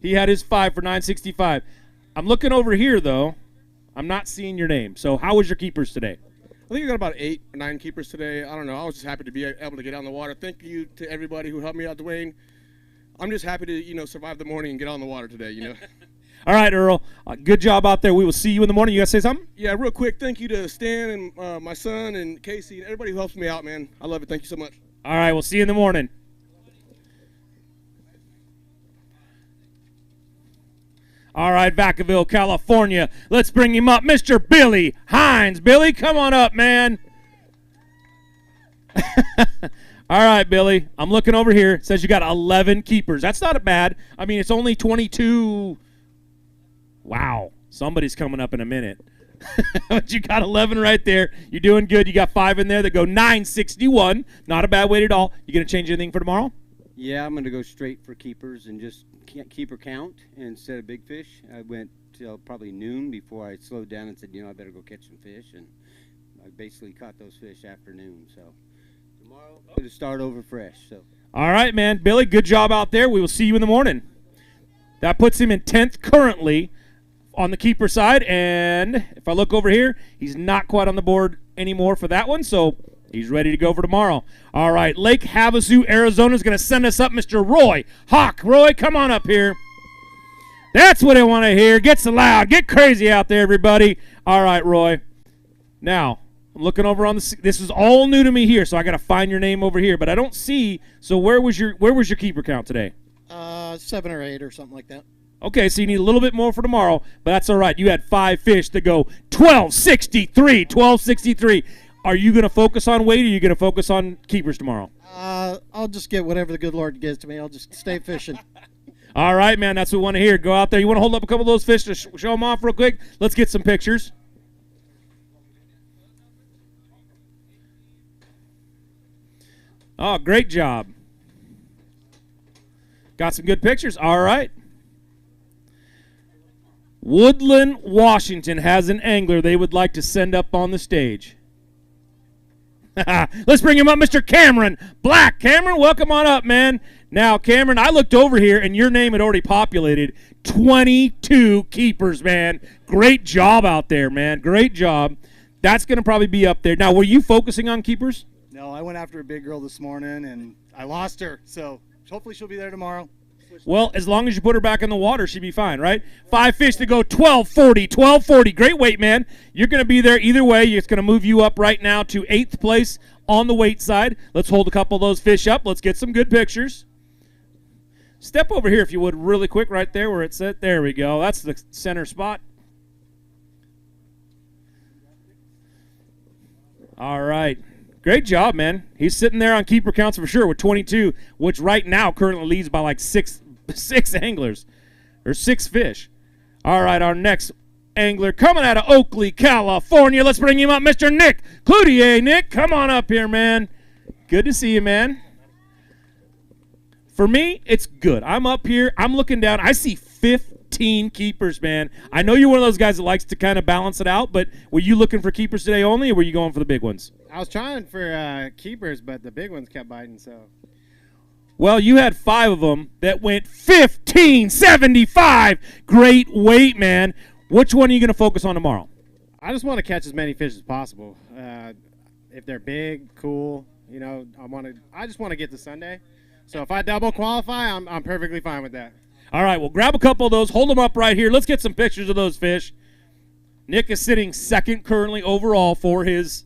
Speaker 6: He had his 5 for 965. I'm looking over here, though. I'm not seeing your name. So how was your keepers today?
Speaker 3: I think I got about 8 or 9 keepers today. I don't know. I was just happy to be able to get out in the water. Thank you to everybody who helped me out, Dwayne. I'm just happy to, survive the morning and get out in the water today,
Speaker 6: All right, Earl. Good job out there. We will see you in the morning. You got to say something?
Speaker 3: Yeah, real quick. Thank you to Stan and my son and Casey and everybody who helps me out, man. I love it. Thank you so much.
Speaker 6: All right, we'll see you in the morning. All right, Vacaville, California. Let's bring him up, Mr. Billy Hines. Billy, come on up, man. All right, Billy. I'm looking over here. It says you got 11 keepers. That's not bad. I mean, it's only 22. Wow. Somebody's coming up in a minute. But you got 11 right there. You're doing good. You got 5 in there that go 961. Not a bad weight at all. You going to change anything for tomorrow?
Speaker 4: Yeah, I'm going to go straight for keepers and just keeper count instead of big fish. I went till probably noon before I slowed down and said, I better go catch some fish. And I basically caught those fish after noon. So tomorrow I'm going to start over fresh. So.
Speaker 6: All right, man. Billy, good job out there. We will see you in the morning. That puts him in 10th currently on the keeper side. And if I look over here, he's not quite on the board anymore for that one. So he's ready to go for tomorrow. All right, Lake Havasu, Arizona is going to send us up Mr. Roy Hawk. Roy, come on up here. That's what I want to hear. Get so loud. Get crazy out there, everybody. All right, Roy. Now, I'm looking over on the. This is all new to me here, so I got to find your name over here. But I don't see. So where was your keeper count today?
Speaker 19: 7 or 8 or something like that.
Speaker 6: Okay, so you need a little bit more for tomorrow, but that's all right. You had 5 fish that go 1263. 1263. Are you going to focus on weight, or are you going to focus on keepers tomorrow?
Speaker 19: I'll just get whatever the good Lord gives to me. I'll just stay fishing.
Speaker 6: All right, man. That's what we want to hear. Go out there. You want to hold up a couple of those fish to show them off real quick? Let's get some pictures. Oh, great job. Got some good pictures. All right. Woodland, Washington has an angler they would like to send up on the stage. Let's bring him up, Mr. Cameron Black. Cameron, welcome on up, man. Now, Cameron, I looked over here, and your name had already populated. 22 keepers, man. Great job out there, man. Great job. That's going to probably be up there. Now, were you focusing on keepers?
Speaker 19: No, I went after a big girl this morning, and I lost her. So hopefully she'll be there tomorrow.
Speaker 6: Well, as long as you put her back in the water, she'd be fine, right? 5 fish to go 1240, 1240. Great weight, man. You're going to be there either way. It's going to move you up right now to 8th place on the weight side. Let's hold a couple of those fish up. Let's get some good pictures. Step over here if you would really quick right there where it's at. There we go. That's the center spot. All right. Great job, man. He's sitting there on keeper counts for sure with 22, which right now currently leads by like six anglers or 6 fish. All right, our next angler coming out of Oakley, California. Let's bring him up, Mr. Nick Cloutier. Nick, come on up here, man. Good to see you, man. For me, it's good. I'm up here. I'm looking down. I see 15 keepers, man. I know you're one of those guys that likes to kind of balance it out, but were you looking for keepers today only, or were you going for the big ones?
Speaker 24: I was trying for keepers, but the big ones kept biting, so.
Speaker 6: Well, you had 5 of them that went 1575. Great weight, man. Which one are you going to focus on tomorrow?
Speaker 24: I just want to catch as many fish as possible. If they're big, cool, I just want to get to Sunday. So if I double qualify, I'm perfectly fine with that.
Speaker 6: All right, well, grab a couple of those. Hold them up right here. Let's get some pictures of those fish. Nick is sitting second currently overall for his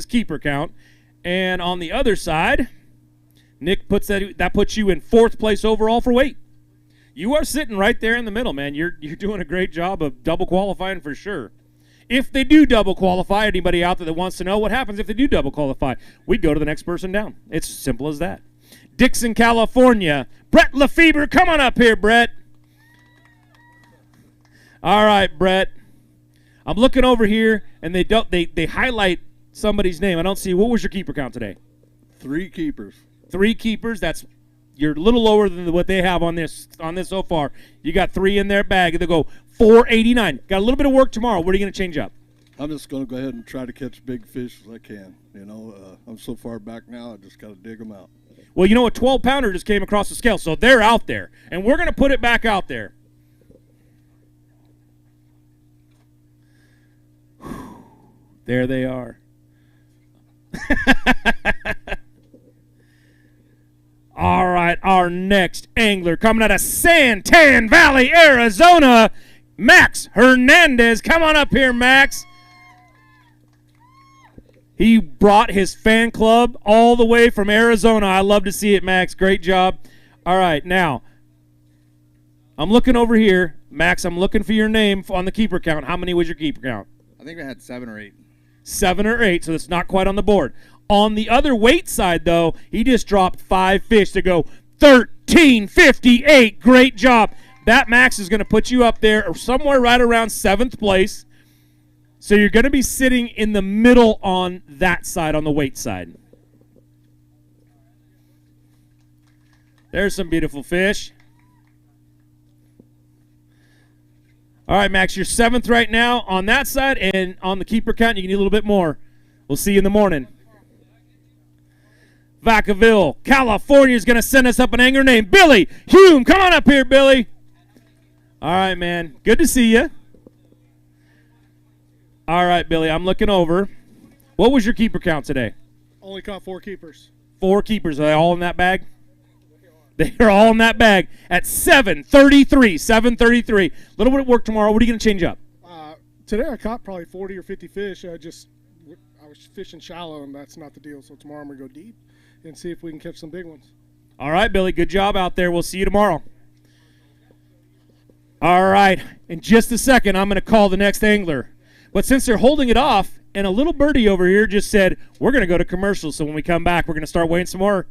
Speaker 6: keeper count. And on the other side, Nick puts that puts you in fourth place overall for weight. You are sitting right there in the middle, man. You're doing a great job of double qualifying for sure. If they do double qualify, anybody out there that wants to know what happens if they do double qualify, we go to the next person down. It's simple as that. Dixon, California. Brett Lefebvre, come on up here, Brett. All right, Brett. I'm looking over here, and they highlight somebody's name. I don't see. What was your keeper count today?
Speaker 5: 3 keepers.
Speaker 6: 3 keepers. You're a little lower than what they have on this so far. You got 3 in their bag. They go 489. Got a little bit of work tomorrow. What are you going to change up?
Speaker 5: I'm just going to go ahead and try to catch big fish as I can. I'm so far back now, I just got to dig them out.
Speaker 6: Well, a 12-pounder just came across the scale, so they're out there. And we're going to put it back out there. There they are. All right, our next angler coming out of Santan Valley, Arizona, Max Hernandez. Come on up here, Max. He brought his fan club all the way from Arizona. I love to see it, Max. Great job. All right, now, I'm looking over here. Max, I'm looking for your name on the keeper count. How many was your keeper count?
Speaker 7: I think we had 7 or 8.
Speaker 6: 7 or 8, so it's not quite on the board. On the other weight side, though, he just dropped 5 fish to go 13.58. Great job. That, Max, is going to put you up there or somewhere right around 7th place. So you're going to be sitting in the middle on that side, on the weight side. There's some beautiful fish. All right, Max, you're 7th right now on that side, and on the keeper count, you can need a little bit more. We'll see you in the morning. Vacaville, California is going to send us up an angler named Billy Hume. Come on up here, Billy. All right, man. Good to see you. All right, Billy, I'm looking over. What was your keeper count today?
Speaker 8: Only caught 4 keepers.
Speaker 6: 4 keepers. Are they all in that bag? They are all in that bag at 7:33. 7:33. A little bit of work tomorrow. What are you going to change up?
Speaker 8: Today I caught probably 40 or 50 fish. I was fishing shallow, and that's not the deal. So tomorrow I'm going to go deep and see if we can catch some big ones.
Speaker 6: All right, Billy. Good job out there. We'll see you tomorrow. All right. In just a second, I'm going to call the next angler. But since they're holding it off, and a little birdie over here just said, we're going to go to commercial. So when we come back, we're going to start weighing some more.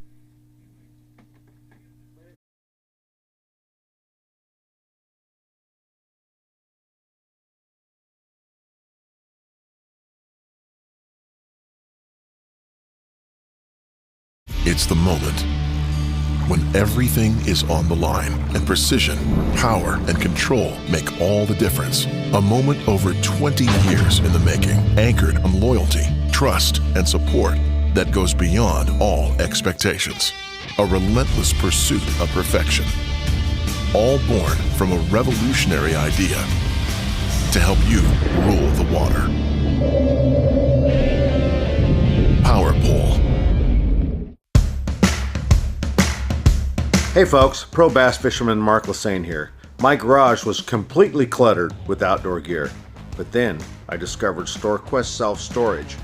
Speaker 9: It's the moment when everything is on the line and precision, power, and control make all the difference. A moment over 20 years in the making, anchored on loyalty, trust, and support that goes beyond all expectations. A relentless pursuit of perfection. All born from a revolutionary idea to help you rule the water. Power Pole.
Speaker 25: Hey folks, pro bass fisherman Mark Lassane here. My garage was completely cluttered with outdoor gear, but then I discovered StoreQuest Self-Storage.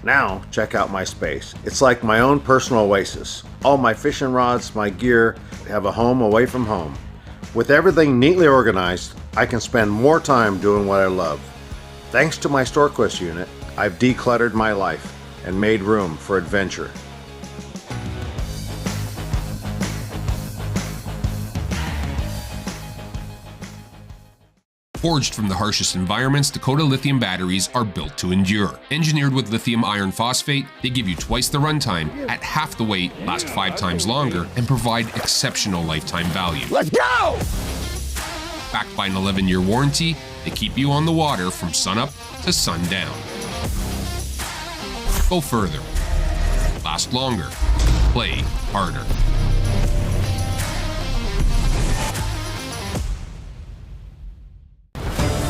Speaker 25: Now check out my space. It's like my own personal oasis. All my fishing rods, my gear have a home away from home. With everything neatly organized, I can spend more time doing what I love. Thanks to my StoreQuest unit, I've decluttered my life and made room for adventure.
Speaker 26: Forged from the harshest environments, Dakota lithium batteries are built to endure. Engineered with lithium iron phosphate, they give you twice the runtime, at half the weight, last 5 times longer, and provide exceptional lifetime value. Let's go! Backed by an 11-year warranty, they keep you on the water from sunup to sundown. Go further. Last longer. Play harder.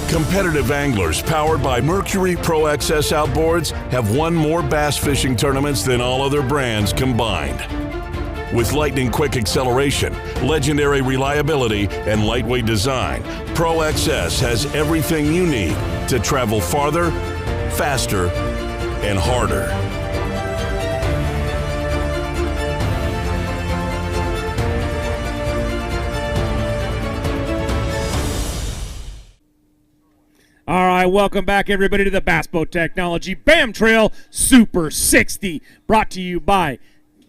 Speaker 27: Competitive anglers powered by Mercury Pro XS outboards have won more bass fishing tournaments than all other brands combined. With lightning-quick acceleration, legendary reliability, and lightweight design, Pro XS has everything you need to travel farther, faster, and harder.
Speaker 6: All right, welcome back, everybody, to the Bass Boat Technology BAM Trail Super 60, brought to you by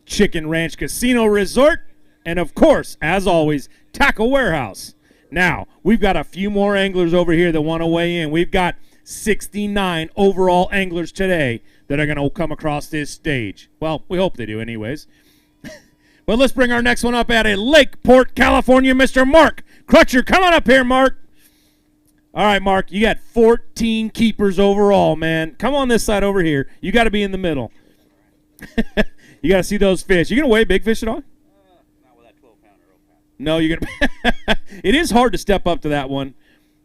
Speaker 6: Chicken Ranch Casino Resort, and of course, as always, Tackle Warehouse. Now, we've got a few more anglers over here that want to weigh in. We've got 69 overall anglers today that are going to come across this stage. Well, we hope they do anyways. But let's bring our next one up out of Lakeport, California, Mr. Mark Crutcher. Come on up here, Mark. All right, Mark, you got 14 keepers overall, man. Come on this side over here. You got to be in the middle. You got to see those fish. You going to weigh big fish at all?
Speaker 7: Not with that 12-pounder.
Speaker 6: No, you're going to. It is hard to step up to that one.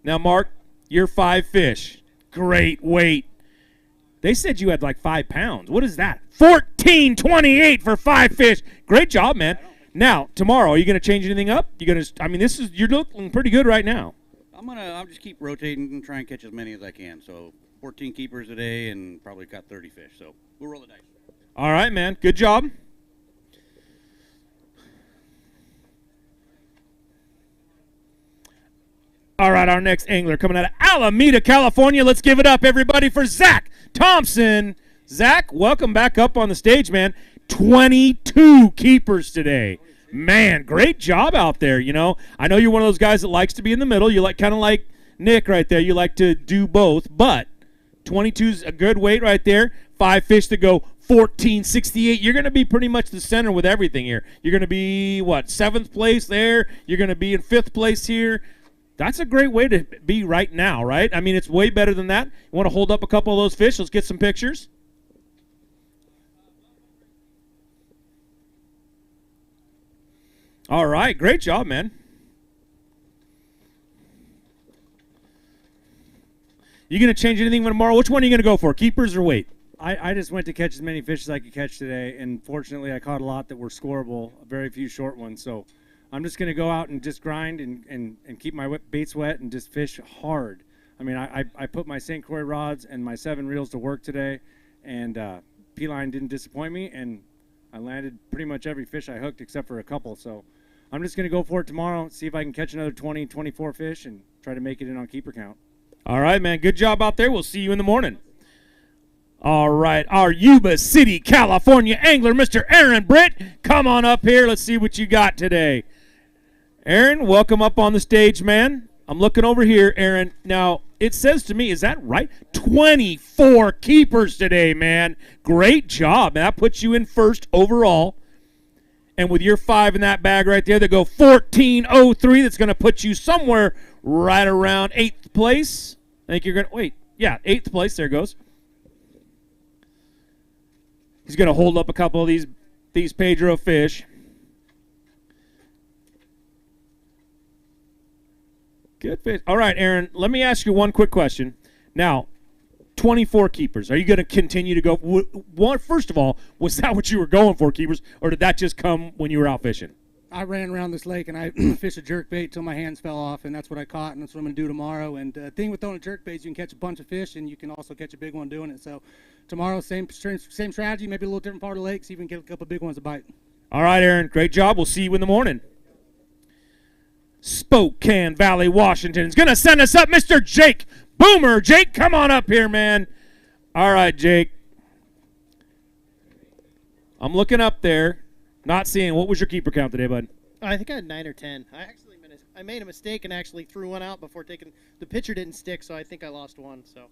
Speaker 6: Now, Mark, you're 5 fish. Great weight. They said you had like 5 pounds. What is that? 14.28 for 5 fish. Great job, man. Now, tomorrow, are you going to change anything up? You're looking pretty good right now.
Speaker 7: I'll just keep rotating and try and catch as many as I can. So 14 keepers a day and probably caught 30 fish. So we'll roll the dice.
Speaker 6: All right, man. Good job. All right, our next angler coming out of Alameda, California. Let's give it up, everybody, for Zach Thompson. Zach, welcome back up on the stage, man. 22 keepers today. Man, great job out there, you know. I know you're one of those guys that likes to be in the middle. You like kind of like Nick right there. You like to do both, but 22's a good weight right there. 5 fish to go 14.68. You're going to be pretty much the center with everything here. You're going to be, 7th place there. You're going to be in 5th place here. That's a great way to be right now, right? I mean, it's way better than that. You want to hold up a couple of those fish? Let's get some pictures. All right, great job, man. You going to change anything for tomorrow? Which one are you going to go for, keepers or weight?
Speaker 24: I just went to catch as many fish as I could catch today, and fortunately I caught a lot that were scoreable, very few short ones. So I'm just going to go out and just grind and keep my baits wet and just fish hard. I mean, I put my St. Croix rods and my 7 reels to work today, and P-line didn't disappoint me, and I landed pretty much every fish I hooked except for a couple. So I'm just going to go for it tomorrow, see if I can catch another 20, 24 fish, and try to make it in on keeper count.
Speaker 6: All right, man. Good job out there. We'll see you in the morning. All right, our Yuba City, California angler, Mr. Aaron Britt. Come on up here. Let's see what you got today. Aaron, welcome up on the stage, man. I'm looking over here, Aaron. Now, it says to me, is that right? 24 keepers today, man. Great job. That puts you in first overall. And with your 5 in that bag right there, they go 14.03. That's going to put you somewhere right around 8th place. I think you're going to, wait, yeah, 8th place. There it goes. He's going to hold up a couple of these Pedro fish. Good fish. All right, Aaron, let me ask you one quick question. Now, 24 keepers. Are you going to continue to go? First of all, was that what you were going for, keepers, or did that just come when you were out fishing?
Speaker 10: I ran around this lake and I fished a jerkbait till my hands fell off, and that's what I caught, and that's what I'm going to do tomorrow. And the thing with throwing a jerkbait is you can catch a bunch of fish, and you can also catch a big one doing it. So tomorrow, same strategy, maybe a little different part of the lake, so you can get a couple big ones to bite.
Speaker 6: All right, Aaron, great job. We'll see you in the morning. Spokane Valley, Washington is going to send us up Mr. Jake Boomer. Jake, come on up here, man. All right, Jake. I'm looking up there. Not seeing. What was your keeper count today, bud?
Speaker 11: I think I had 9 or 10. I made a mistake and actually threw one out before taking. The pitcher didn't stick, so I think I lost one. So.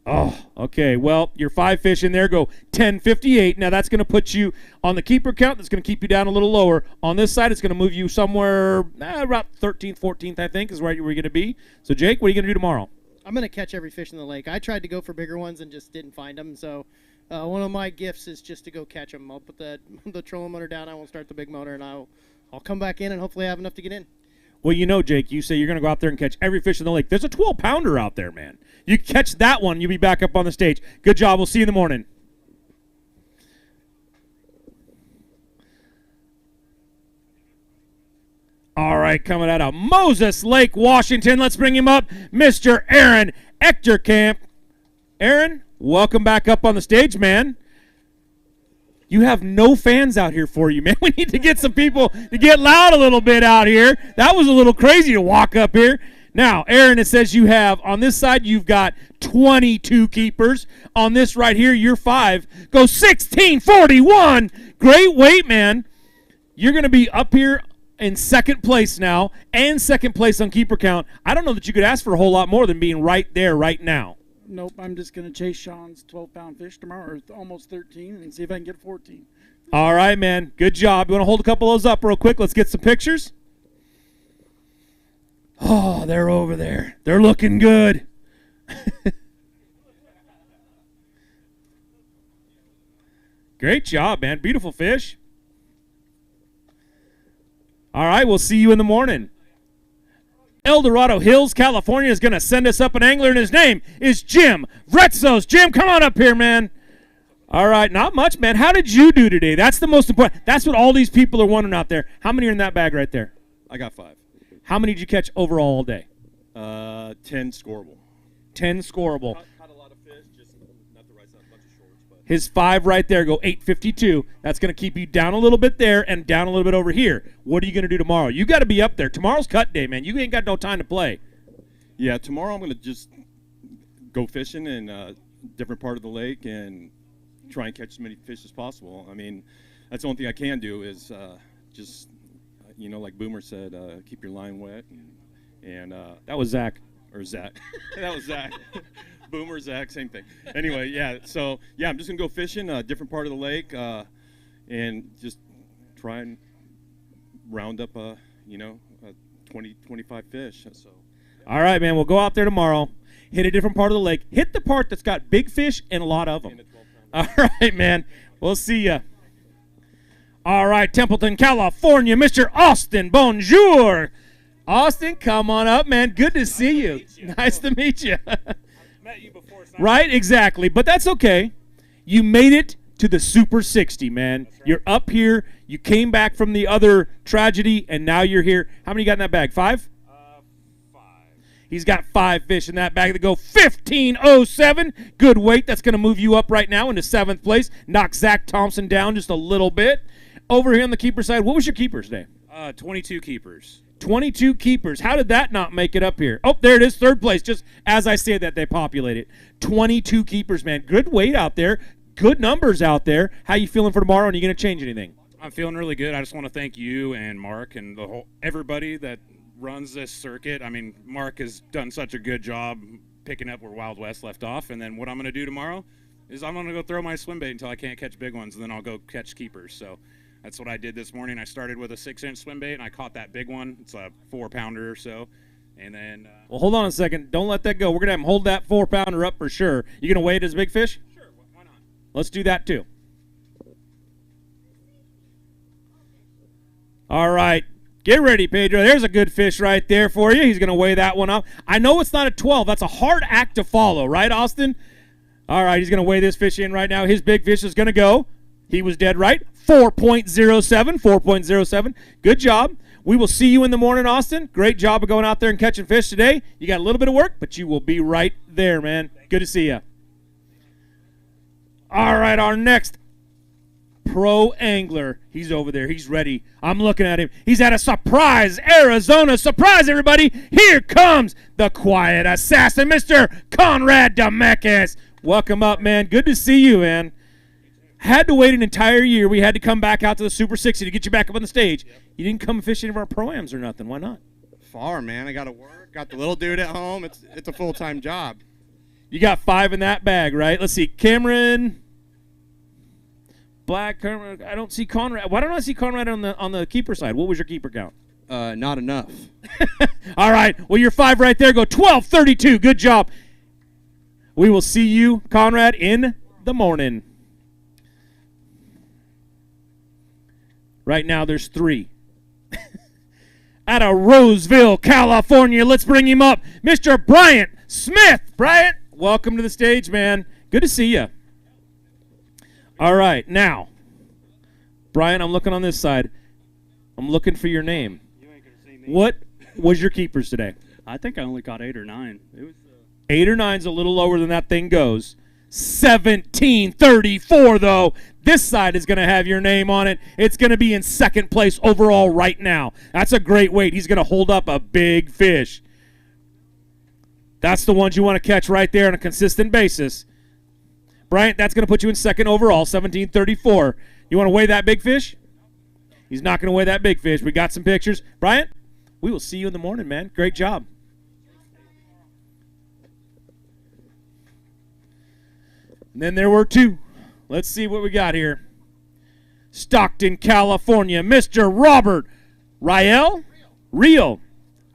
Speaker 6: Oh, okay. Well, your 5 fish in there go 10.58. Now that's going to put you on the keeper count. That's going to keep you down a little lower. On this side, it's going to move you somewhere about 13th, 14th, I think, is where you're going to be. So, Jake, what are you going to do tomorrow?
Speaker 11: I'm going to catch every fish in the lake. I tried to go for bigger ones and just didn't find them. So, one of my gifts is just to go catch them. I'll put the trolling motor down. I won't start the big motor, and I'll come back in and hopefully have enough to get in.
Speaker 6: Well, you know, Jake, you say you're going to go out there and catch every fish in the lake. There's a 12-pounder out there, man. You catch that one, you'll be back up on the stage. Good job. We'll see you in the morning. All right, coming out of Moses Lake, Washington. Let's bring him up, Mr. Aaron Echterkamp. Aaron, welcome back up on the stage, man. You have no fans out here for you, man. We need to get some people to get loud a little bit out here. That was a little crazy to walk up here. Now, Aaron, it says you have, on this side, you've got 22 keepers. On this right here, you're 5. Go 1641. Great weight, man. You're going to be up here in second place now and second place on keeper count. I don't know that you could ask for a whole lot more than being right there right now.
Speaker 12: Nope, I'm just going to chase Sean's 12-pound fish tomorrow, or almost 13, and see if I can get 14.
Speaker 6: All right, man. Good job. You want to hold a couple of those up real quick? Let's get some pictures. Oh, they're over there. They're looking good. Great job, man. Beautiful fish. All right, we'll see you in the morning. El Dorado Hills, California is going to send us up an angler, and his name is Jim Vretzos. Jim, come on up here, man. All right, not much, man. How did you do today? That's the most important. That's what all these people are wondering out there. How many are in that bag right there?
Speaker 13: I got 5.
Speaker 6: How many did you catch overall all day?
Speaker 13: 10 scoreable.
Speaker 6: 10 scoreable.
Speaker 13: Caught a lot of fish, just not the right size, a bunch of shorts. But
Speaker 6: His 5 right there go 852. That's going to keep you down a little bit there and down a little bit over here. What are you going to do tomorrow? You got to be up there. Tomorrow's cut day, man. You ain't got no time to play.
Speaker 13: Yeah, tomorrow I'm going to just go fishing in a different part of the lake and try and catch as many fish as possible. I mean, that's the only thing I can do is just, like Boomer said, keep your line wet. And
Speaker 6: that was Zach.
Speaker 13: Or Zach. That was Zach. Boomer, Zach, same thing. Anyway, yeah. So yeah, I'm just gonna go fishing a different part of the lake, and just try and round up 20, 25 fish. So.
Speaker 6: All right, man. We'll go out there tomorrow, hit a different part of the lake, hit the part that's got big fish and a lot of them. All right, man. We'll see ya. All right, Templeton, California, Mr. Austin. Bonjour. Austin, come on up, man. Good to see you. Nice to meet you.
Speaker 14: Met you before.
Speaker 6: Right, exactly. But that's okay. You made it to the Super 60, man. Right. You're up here. You came back from the other tragedy, and now you're here. How many you got in that bag? 5?
Speaker 14: 5.
Speaker 6: He's got 5 fish in that bag that go 1507. Good weight. That's going to move you up right now into 7th place. Knock Zach Thompson down just a little bit. Over here on the keeper side, what was your keepers today?
Speaker 14: 22 keepers.
Speaker 6: 22 keepers. How did that not make it up here? Oh, there it is, 3rd place. Just as I say that, they populated. 22 keepers, man. Good weight out there. Good numbers out there. How you feeling for tomorrow, and are you going to change anything?
Speaker 14: I'm feeling really good. I just want to thank you and Mark and everybody that runs this circuit. I mean, Mark has done such a good job picking up where Wild West left off, and then what I'm going to do tomorrow is I'm going to go throw my swim bait until I can't catch big ones, and then I'll go catch keepers. So that's what I did this morning. I started with a 6-inch swim bait, and I caught that big one. It's a 4-pounder or so. And then
Speaker 6: well, hold on a second. Don't let that go. We're going to have him hold that 4-pounder up for sure. You going to weigh it as a big fish?
Speaker 14: Sure. Why not?
Speaker 6: Let's do that too. All right. Get ready, Pedro. There's a good fish right there for you. He's going to weigh that one up. I know it's not a 12. That's a hard act to follow, right, Austin? All right, he's going to weigh this fish in right now. His big fish is going to go. He was dead right. 4.07. 4.07. Good job. We will see you in the morning, Austin. Great job of going out there and catching fish today. You got a little bit of work, but you will be right there, man. Good to see you. All right, our next pro angler. He's over there. He's ready. I'm looking at him. He's at a Surprise, Arizona. Surprise, everybody. Here comes the quiet assassin, Mr. Conrad Demekis. Welcome up, man. Good to see you, man. Had to wait an entire year. We had to come back out to the Super 60 to get you back up on the stage. Yep. You didn't come fish any of our pro-ams or nothing. Why not?
Speaker 3: Far, man. I got to work. Got the little dude at home. It's a full-time job.
Speaker 6: You got 5 in that bag, right? Let's see. Cameron, Black. I don't see Conrad. Why don't I see Conrad on the keeper side? What was your keeper count?
Speaker 3: Not enough.
Speaker 6: All right. Well, your 5 right there go 12:32. Good job. We will see you, Conrad, in the morning. Right now, there's 3. Out of Roseville, California, let's bring him up. Mr. Bryant Smith. Bryant, welcome to the stage, man. Good to see you. All right, now, Bryant, I'm looking on this side. I'm looking for your name.
Speaker 14: You ain't going to see
Speaker 6: What was your keepers today?
Speaker 1: I think I only caught 8 or 9. It was
Speaker 6: 8 or 9's a little lower than that thing goes. 1734 though. This side is going to have your name on it. It's going to be in second place overall right now. That's a great weight. He's going to hold up a big fish. That's the ones you want to catch right there on a consistent basis. Bryant, that's going to put you in second overall, 1734. You want to weigh that big fish? He's not going to weigh that big fish. We got some pictures. Bryant, we will see you in the morning, man. Great job. And then there were 2. Let's see what we got here. Stockton, California, Mr. Robert Riel? Real.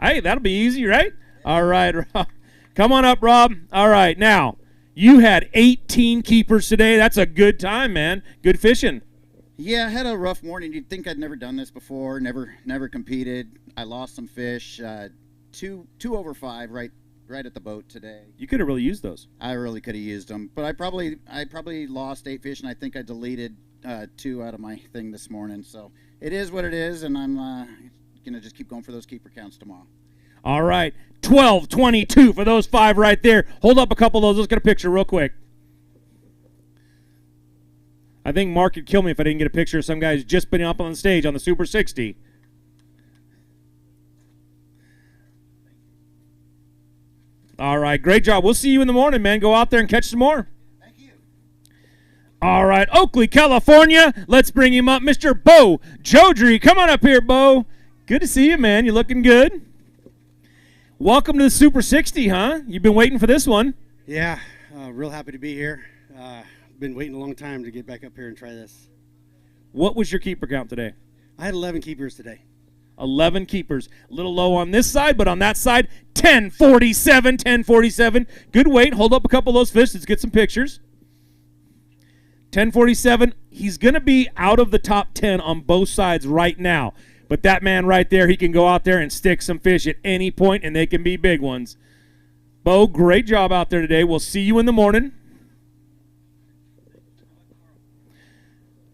Speaker 6: Hey, that'll be easy, right? All right, Rob. Come on up, Rob. All right, now, you had 18 keepers today. That's a good time, man. Good fishing.
Speaker 15: Yeah, I had a rough morning. You'd think I'd never done this before, never competed. I lost some fish, 2 over 5 right at the boat today.
Speaker 6: You could have really used those.
Speaker 15: I really could have used them, but I probably lost 8 fish, and I think I deleted 2 out of my thing this morning. So it is what it is, and I'm gonna just keep going for those keeper counts tomorrow.
Speaker 6: All right, 12-22 for those 5 right there. Hold up a couple of those. Let's get a picture real quick. I think Mark would kill me if I didn't get a picture of some guys just been up on the stage on the Super 60. All right, great job. We'll see you in the morning, man. Go out there and catch some more.
Speaker 15: Thank you.
Speaker 6: All right, Oakley, California. Let's bring him up, Mr. Bo Jodry. Come on up here, Bo. Good to see you, man. You're looking good. Welcome to the Super 60, huh? You've been waiting for this one.
Speaker 16: Yeah, real happy to be here. Been waiting a long time to get back up here and try this.
Speaker 6: What was your keeper count today?
Speaker 16: I had 11 keepers today.
Speaker 6: 11 keepers. A little low on this side, but on that side, 1047. Good weight. Hold up a couple of those fish. Let's get some pictures. 1047. He's going to be out of the top 10 on both sides right now. But that man right there, he can go out there and stick some fish at any point, and they can be big ones. Bo, great job out there today. We'll see you in the morning.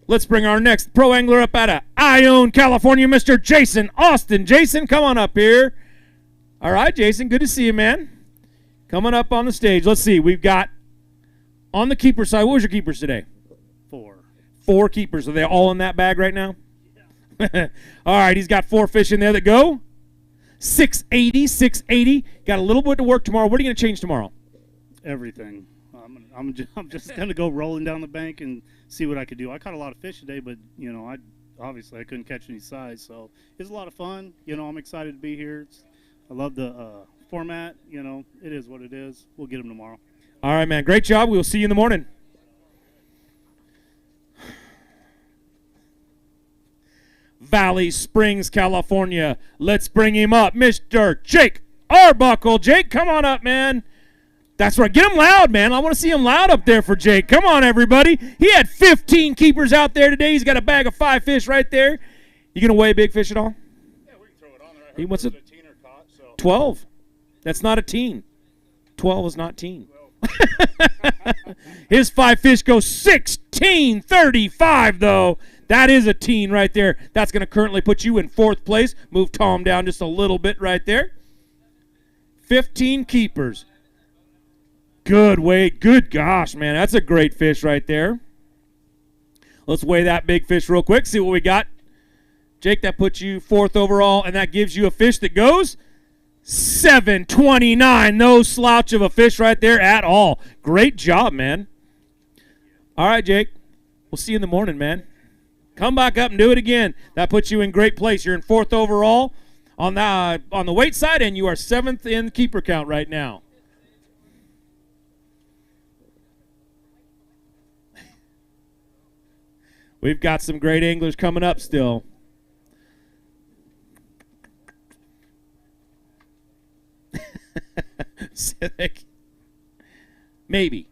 Speaker 6: Let's bring our next pro angler up out of Ione, California, Mr. Jason Austin. Jason, come on up here. All right, Jason, good to see you, man. Coming up on the stage. Let's see. We've got on the keeper side. What was your keepers today?
Speaker 16: 4.
Speaker 6: 4 keepers. Are they all in that bag right now? Yeah. All right, he's got 4 fish in there that go. 680. Got a little bit to work tomorrow. What are you going to change tomorrow?
Speaker 18: Everything. I'm just going to go rolling down the bank and see what I could do. I caught a lot of fish today, but, I couldn't catch any size. So it's a lot of fun. I'm excited to be here. I love the format. It is what it is. We'll get them tomorrow.
Speaker 6: All right, man. Great job. We will see you in the morning. Valley Springs, California. Let's bring him up. Mr. Jake Arbuckle. Jake, come on up, man. That's right. Get him loud, man. I want to see him loud up there for Jake. Come on, everybody. He had 15 keepers out there today. He's got a bag of 5 fish right there. You going to weigh a big fish at all?
Speaker 14: Yeah, we can throw it on there.
Speaker 6: He wants it.
Speaker 14: A teener caught, so.
Speaker 6: 12. That's not a teen. 12 is not teen. His 5 fish go 16.35, though. That is a teen right there. That's going to currently put you in 4th place. Move Tom down just a little bit right there. 15 keepers. Good weight. Good gosh, man. That's a great fish right there. Let's weigh that big fish real quick. See what we got. Jake, that puts you 4th overall, and that gives you a fish that goes 729. No slouch of a fish right there at all. Great job, man. All right, Jake. We'll see you in the morning, man. Come back up and do it again. That puts you in great place. You're in 4th overall on the weight side, and you are 7th in keeper count right now. We've got some great anglers coming up still. Civic. Maybe.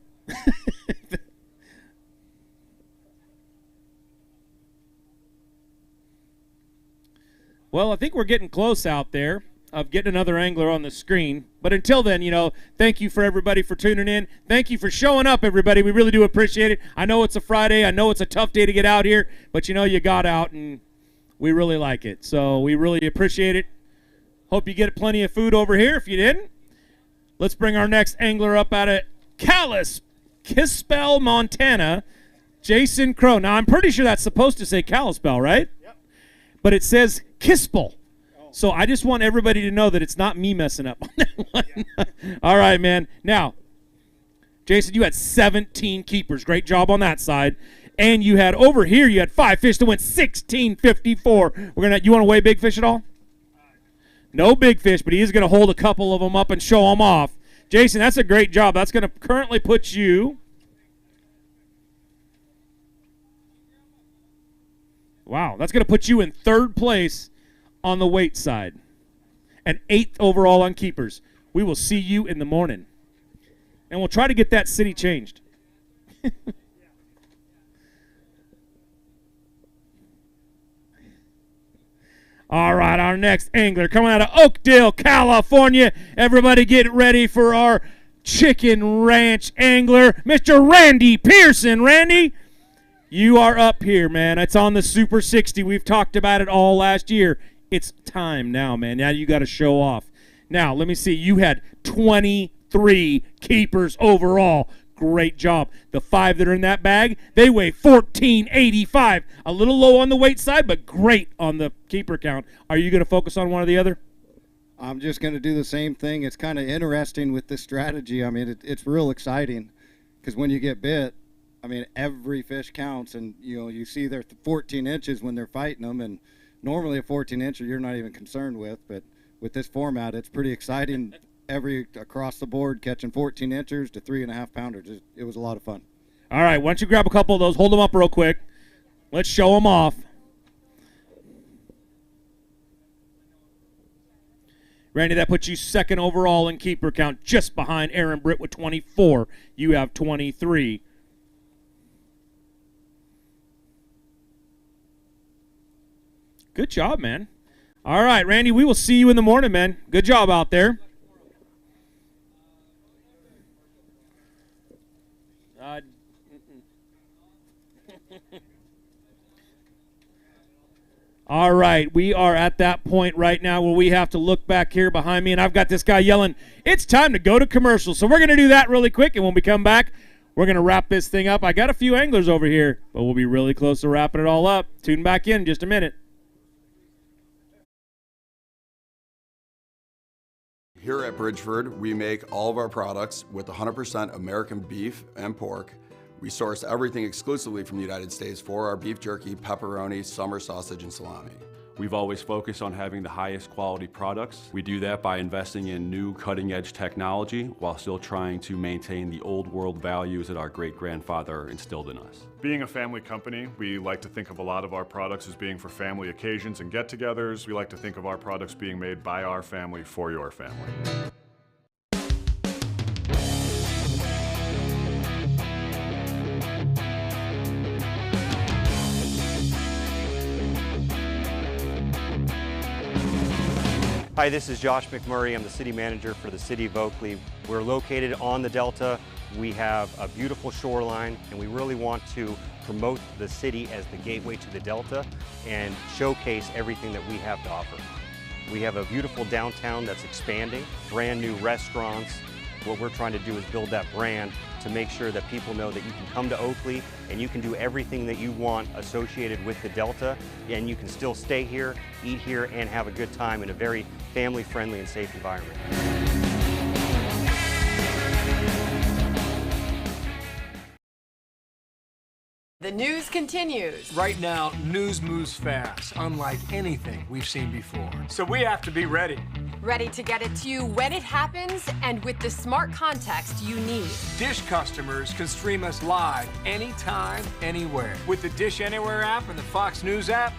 Speaker 6: Well, I think we're getting close out there of getting another angler on the screen. But until then, thank you for everybody for tuning in. Thank you for showing up, everybody. We really do appreciate it. I know it's a Friday. I know it's a tough day to get out here. But, you got out, and we really like it. So we really appreciate it. Hope you get plenty of food over here. If you didn't, let's bring our next angler up out of Kalispell, Montana, Jason Crow. Now, I'm pretty sure that's supposed to say Kalispell, right? Yep. But it says Kispel. So I just want everybody to know that it's not me messing up on that one. Yeah. All right, man. Now, Jason, you had 17 keepers. Great job on that side. And you had over here, you had 5 fish that went 16.54. You want to weigh big fish at all? No big fish, but he is going to hold a couple of them up and show them off. Jason, that's a great job. That's going to currently put you. Wow, that's going to put you in 3rd place on the weight side and 8th overall on keepers. We will see you in the morning. And we'll try to get that city changed. All right, our next angler coming out of Oakdale, California. Everybody get ready for our Chicken Ranch angler, Mr. Randy Pearson. Randy, you are up here, man. It's on the Super 60. We've talked about it all last year. It's time now, man. Now you got to show off. Now, let me see. You had 23 keepers overall. Great job. The 5 that are in that bag, they weigh 14.85. A little low on the weight side, but great on the keeper count. Are you going to focus on one or the other?
Speaker 2: I'm just going to do the same thing. It's kind of interesting with this strategy. I mean, it's real exciting because when you get bit, I mean, every fish counts, and you see they're 14 inches when they're fighting them, and normally a 14-incher you're not even concerned with, but with this format, it's pretty exciting. Across the board, catching 14-inchers to 3.5-pounders. It was a lot of fun.
Speaker 6: All right, why don't you grab a couple of those, hold them up real quick. Let's show them off. Randy, that puts you 2nd overall in keeper count, just behind Aaron Britt with 24. You have 23. Good job, man. All right, Randy, we will see you in the morning, man. Good job out there. All right, we are at that point right now where we have to look back here behind me, and I've got this guy yelling, it's time to go to commercial. So we're going to do that really quick, and when we come back, we're going to wrap this thing up. I got a few anglers over here, but we'll be really close to wrapping it all up. Tune back in just a minute.
Speaker 4: Here at Bridgeford, we make all of our products with 100% American beef and pork. We source everything exclusively from the United States for our beef jerky, pepperoni, summer sausage, and salami.
Speaker 17: We've always focused on having the highest quality products. We do that by investing in new cutting-edge technology while still trying to maintain the old world values that our great-grandfather instilled in us.
Speaker 20: Being a family company, we like to think of a lot of our products as being for family occasions and get-togethers. We like to think of our products being made by our family for your family.
Speaker 21: Hi, this is Josh McMurray. I'm the city manager for the city of Oakley. We're located on the Delta. We have a beautiful shoreline, and we really want to promote the city as the gateway to the Delta and showcase everything that we have to offer. We have a beautiful downtown that's expanding, brand new restaurants. What we're trying to do is build that brand to make sure that people know that you can come to Oakley and you can do everything that you want associated with the Delta, and you can still stay here, eat here, and have a good time in a very family-friendly and safe environment.
Speaker 22: The news continues.
Speaker 23: Right now, news moves fast, unlike anything we've seen before. So we have to be ready.
Speaker 22: Ready to get it to you when it happens and with the smart context you need.
Speaker 23: Dish customers can stream us live anytime, anywhere. With the Dish Anywhere app and the Fox News app,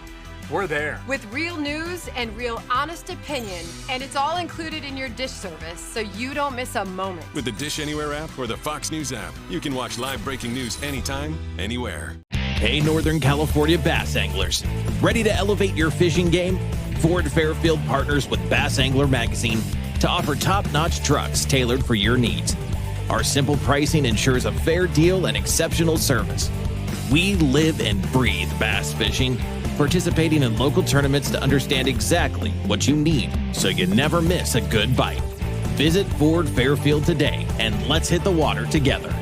Speaker 23: we're there.
Speaker 22: With real news and real honest opinion, and it's all included in your Dish service, so you don't miss a moment.
Speaker 28: With the Dish Anywhere app or the Fox News app, you can watch live breaking news anytime, anywhere.
Speaker 29: Hey, Northern California bass anglers. Ready to elevate your fishing game? Ford Fairfield partners with Bass Angler Magazine to offer top-notch trucks tailored for your needs. Our simple pricing ensures a fair deal and exceptional service. We live and breathe bass fishing, participating in local tournaments to understand exactly what you need so you never miss a good bite. Visit Ford Fairfield today and let's hit the water together.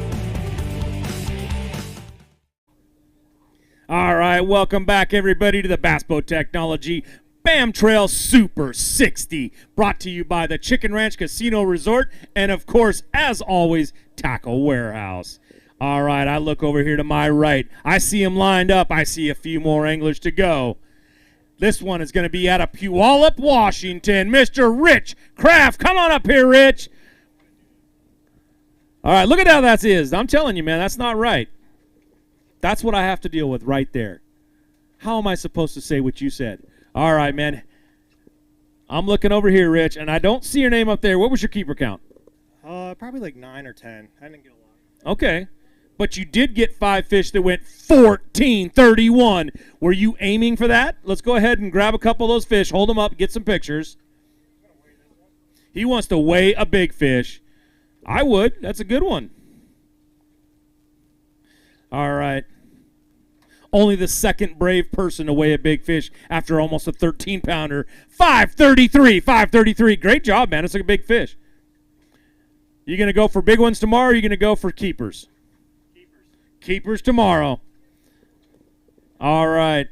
Speaker 6: All right, welcome back, everybody, to the Bass Boat Technology Bam Trail Super 60, brought to you by the Chicken Ranch Casino Resort and, of course, as always, Tackle Warehouse. All right, I look over here to my right. I see them lined up. I see a few more anglers to go. This one is going to be out of Puyallup, Washington. Mr. Rich Kraft, come on up here, Rich. All right, look at how that is. I'm telling you, man, that's not right. That's what I have to deal with right there. How am I supposed to say what you said? All right, man. I'm looking over here, Rich, and I don't see your name up there. What was your keeper count?
Speaker 5: Probably like 9 or 10. I didn't get a lot.
Speaker 6: Okay. But you did get 5 fish that went 14.31. Were you aiming for that? Let's go ahead and grab a couple of those fish, hold them up, get some pictures. He wants to weigh a big fish. I would. That's a good one. All right. Only the second brave person to weigh a big fish after almost a 13-pounder. 533. Great job, man. It's like a big fish. You going to go for big ones tomorrow, or are you going to go for keepers? Keepers tomorrow. All right.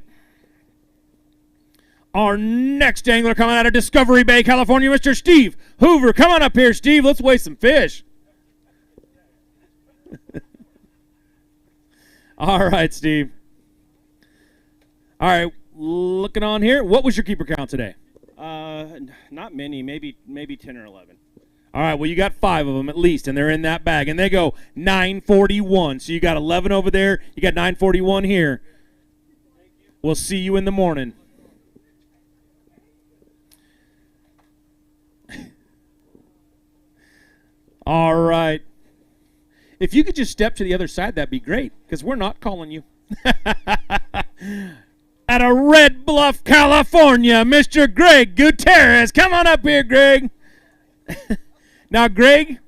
Speaker 6: Our next angler coming out of Discovery Bay, California, Mr. Steve Hoover. Come on up here, Steve. Let's weigh some fish. All right, Steve. All right, looking on here. What was your keeper count today?
Speaker 7: Not many, maybe 10 or 11.
Speaker 6: All right, well, you got 5 of them at least, and they're in that bag. And they go 941. So you got 11 over there. You got 941 here. We'll see you in the morning. All right. If you could just step to the other side, that'd be great, because we're not calling you. Out of Red Bluff, California, Mr. Greg Gutierrez. Come on up here, Greg. Now, Greg,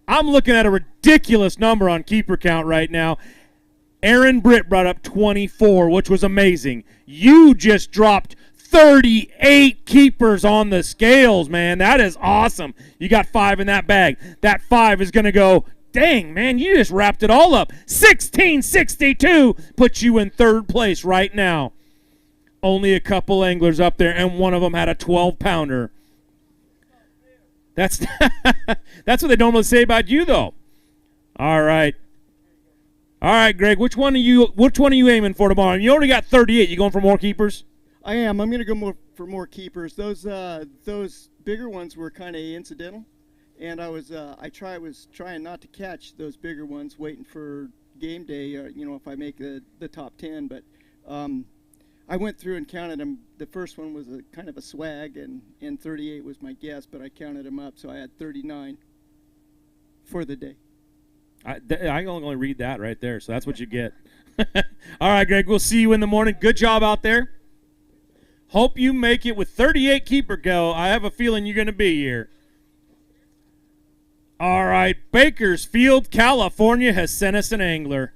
Speaker 6: I'm looking at a ridiculous number on keeper count right now. Aaron Britt brought up 24, which was amazing. You just dropped 38 keepers on the scales, man. That is awesome. You got 5 in that bag. That 5 is going to go, dang, man, you just wrapped it all up. 1662 puts you in 3rd place right now. Only a couple anglers up there, and one of them had a 12-pounder. That's what they normally say about you, though. All right. All right, Greg, which one are you aiming for tomorrow? You already got 38. You going for more keepers?
Speaker 8: I am. I'm going to go for more keepers. Those bigger ones were kind of incidental, and I was trying not to catch those bigger ones, waiting for game day. If I make the top 10. But I went through and counted them. The first one was a kind of a swag, and 38 was my guess, but I counted them up, so I had 39 for the day.
Speaker 6: I can only read that right there, so that's what you get. All right, Greg, we'll see you in the morning. Good job out there. Hope you make it with 38 keeper go. I have a feeling you're going to be here. All right, Bakersfield, California has sent us an angler.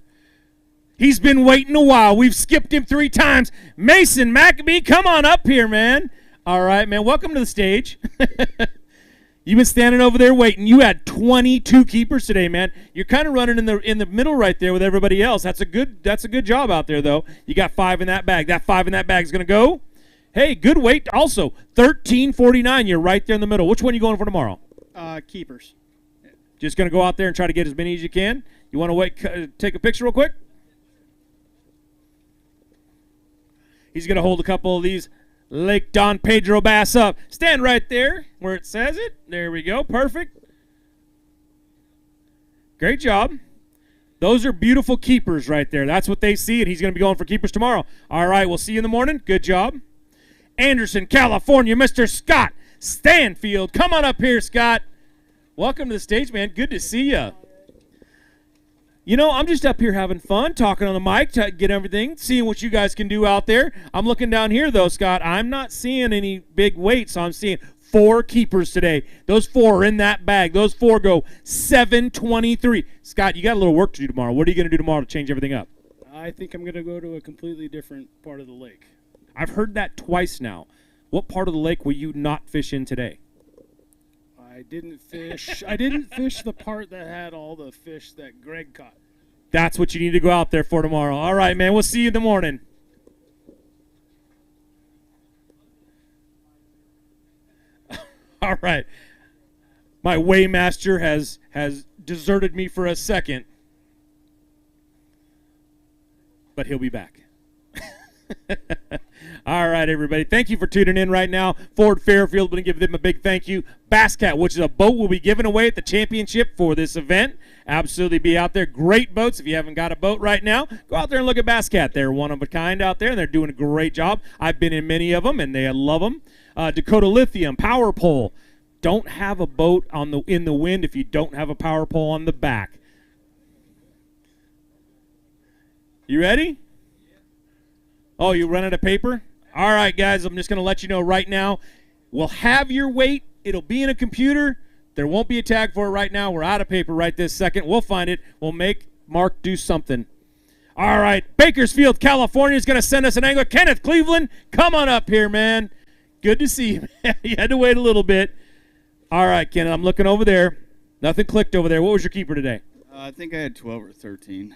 Speaker 6: He's been waiting a while. We've skipped him 3 times. Mason Maccabee, come on up here, man. All right, man, welcome to the stage. You've been standing over there waiting. You had 22 keepers today, man. You're kind of running in the middle right there with everybody else. That's a good job out there, though. You got 5 in that bag. That 5 in that bag is going to go. Hey, good weight. Also, 1349. You're right there in the middle. Which one are you going for tomorrow?
Speaker 8: Keepers.
Speaker 6: Just going to go out there and try to get as many as you can. You want to take a picture real quick? He's going to hold a couple of these Lake Don Pedro bass up. Stand right there where it says it. There we go. Perfect. Great job. Those are beautiful keepers right there. That's what they see, and he's going to be going for keepers tomorrow. All right, we'll see you in the morning. Good job. Anderson, California, Mr. Scott Stanfield. Come on up here, Scott. Welcome to the stage, man. Good to see you. You know, I'm just up here having fun, talking on the mic, to get everything, seeing what you guys can do out there. I'm looking down here, though, Scott. I'm not seeing any big weights. So I'm seeing 4 keepers today. Those 4 are in that bag. Those 4 go 723. Scott, you got a little work to do tomorrow. What are you going to do tomorrow to change everything up?
Speaker 5: I think I'm going to go to a completely different part of the lake.
Speaker 6: I've heard that twice now. What part of the lake will you not fish in today?
Speaker 9: I didn't fish. I didn't fish the part that had all the fish that Greg caught.
Speaker 6: That's what you need to go out there for tomorrow. All right, man. We'll see you in the morning. All right. My weighmaster has deserted me for a second, but he'll be back. All right, everybody. Thank you for tuning in right now. Ford Fairfield, going to give them a big thank you. Bass Cat, which is a boat we'll be giving away at the championship for this event. Absolutely be out there. Great boats. If you haven't got a boat right now, go out there and look at Bass Cat. They're one of a kind out there, and they're doing a great job. I've been in many of them, and they love them. Dakota Lithium, Power Pole. Don't have a boat in the wind if you don't have a power pole on the back. You ready? Oh, you run out of paper? All right, guys, I'm just going to let you know right now. We'll have your weight. It'll be in a computer. There won't be a tag for it right now. We're out of paper right this second. We'll find it. We'll make Mark do something. All right, Bakersfield, California is going to send us an angler. Kenneth Cleveland, come on up here, man. Good to see you. You had to wait a little bit. All right, Kenneth, I'm looking over there. Nothing clicked over there. What was your keeper today?
Speaker 10: I think I had 12 or 13.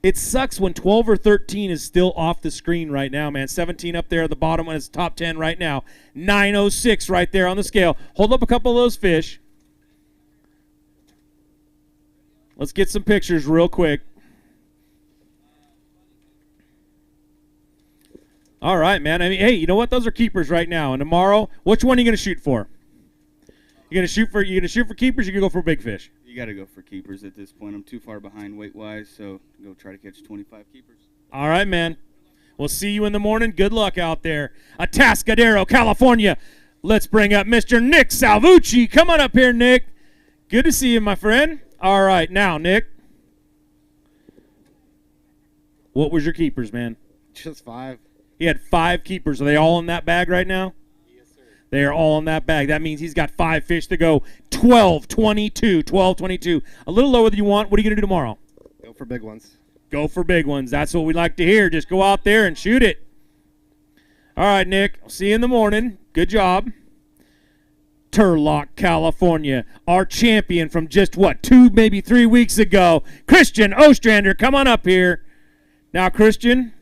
Speaker 6: It sucks when 12 or 13 is still off the screen right now, man. 17 up there at the bottom when it's top 10 right now. 906 right there on the scale. Hold up a couple of those fish. Let's get some pictures real quick. All right, man. I mean, hey, you know what? Those are keepers right now. And tomorrow, which one are you going to shoot for? You gonna shoot for keepers? Or you gonna go for big fish?
Speaker 10: You got to go for keepers at this point. I'm too far behind weight-wise, so go try to catch 25 keepers.
Speaker 6: All right, man. We'll see you in the morning. Good luck out there. Atascadero, California. Let's bring up Mr. Nick Salvucci. Come on up here, Nick. Good to see you, my friend. All right, now, Nick. What was your keepers, man?
Speaker 16: Just 5.
Speaker 6: He had 5 keepers. Are they all in that bag right now? They are all in that bag. That means he's got 5 fish to go. 12, 22, 12, 22. A little lower than you want. What are you going to do tomorrow?
Speaker 16: Go for big ones.
Speaker 6: Go for big ones. That's what we like to hear. Just go out there and shoot it. All right, Nick. I'll see you in the morning. Good job. Turlock, California. Our champion from just, 2, maybe 3 weeks ago. Christian Ostrander, come on up here. Now, Christian,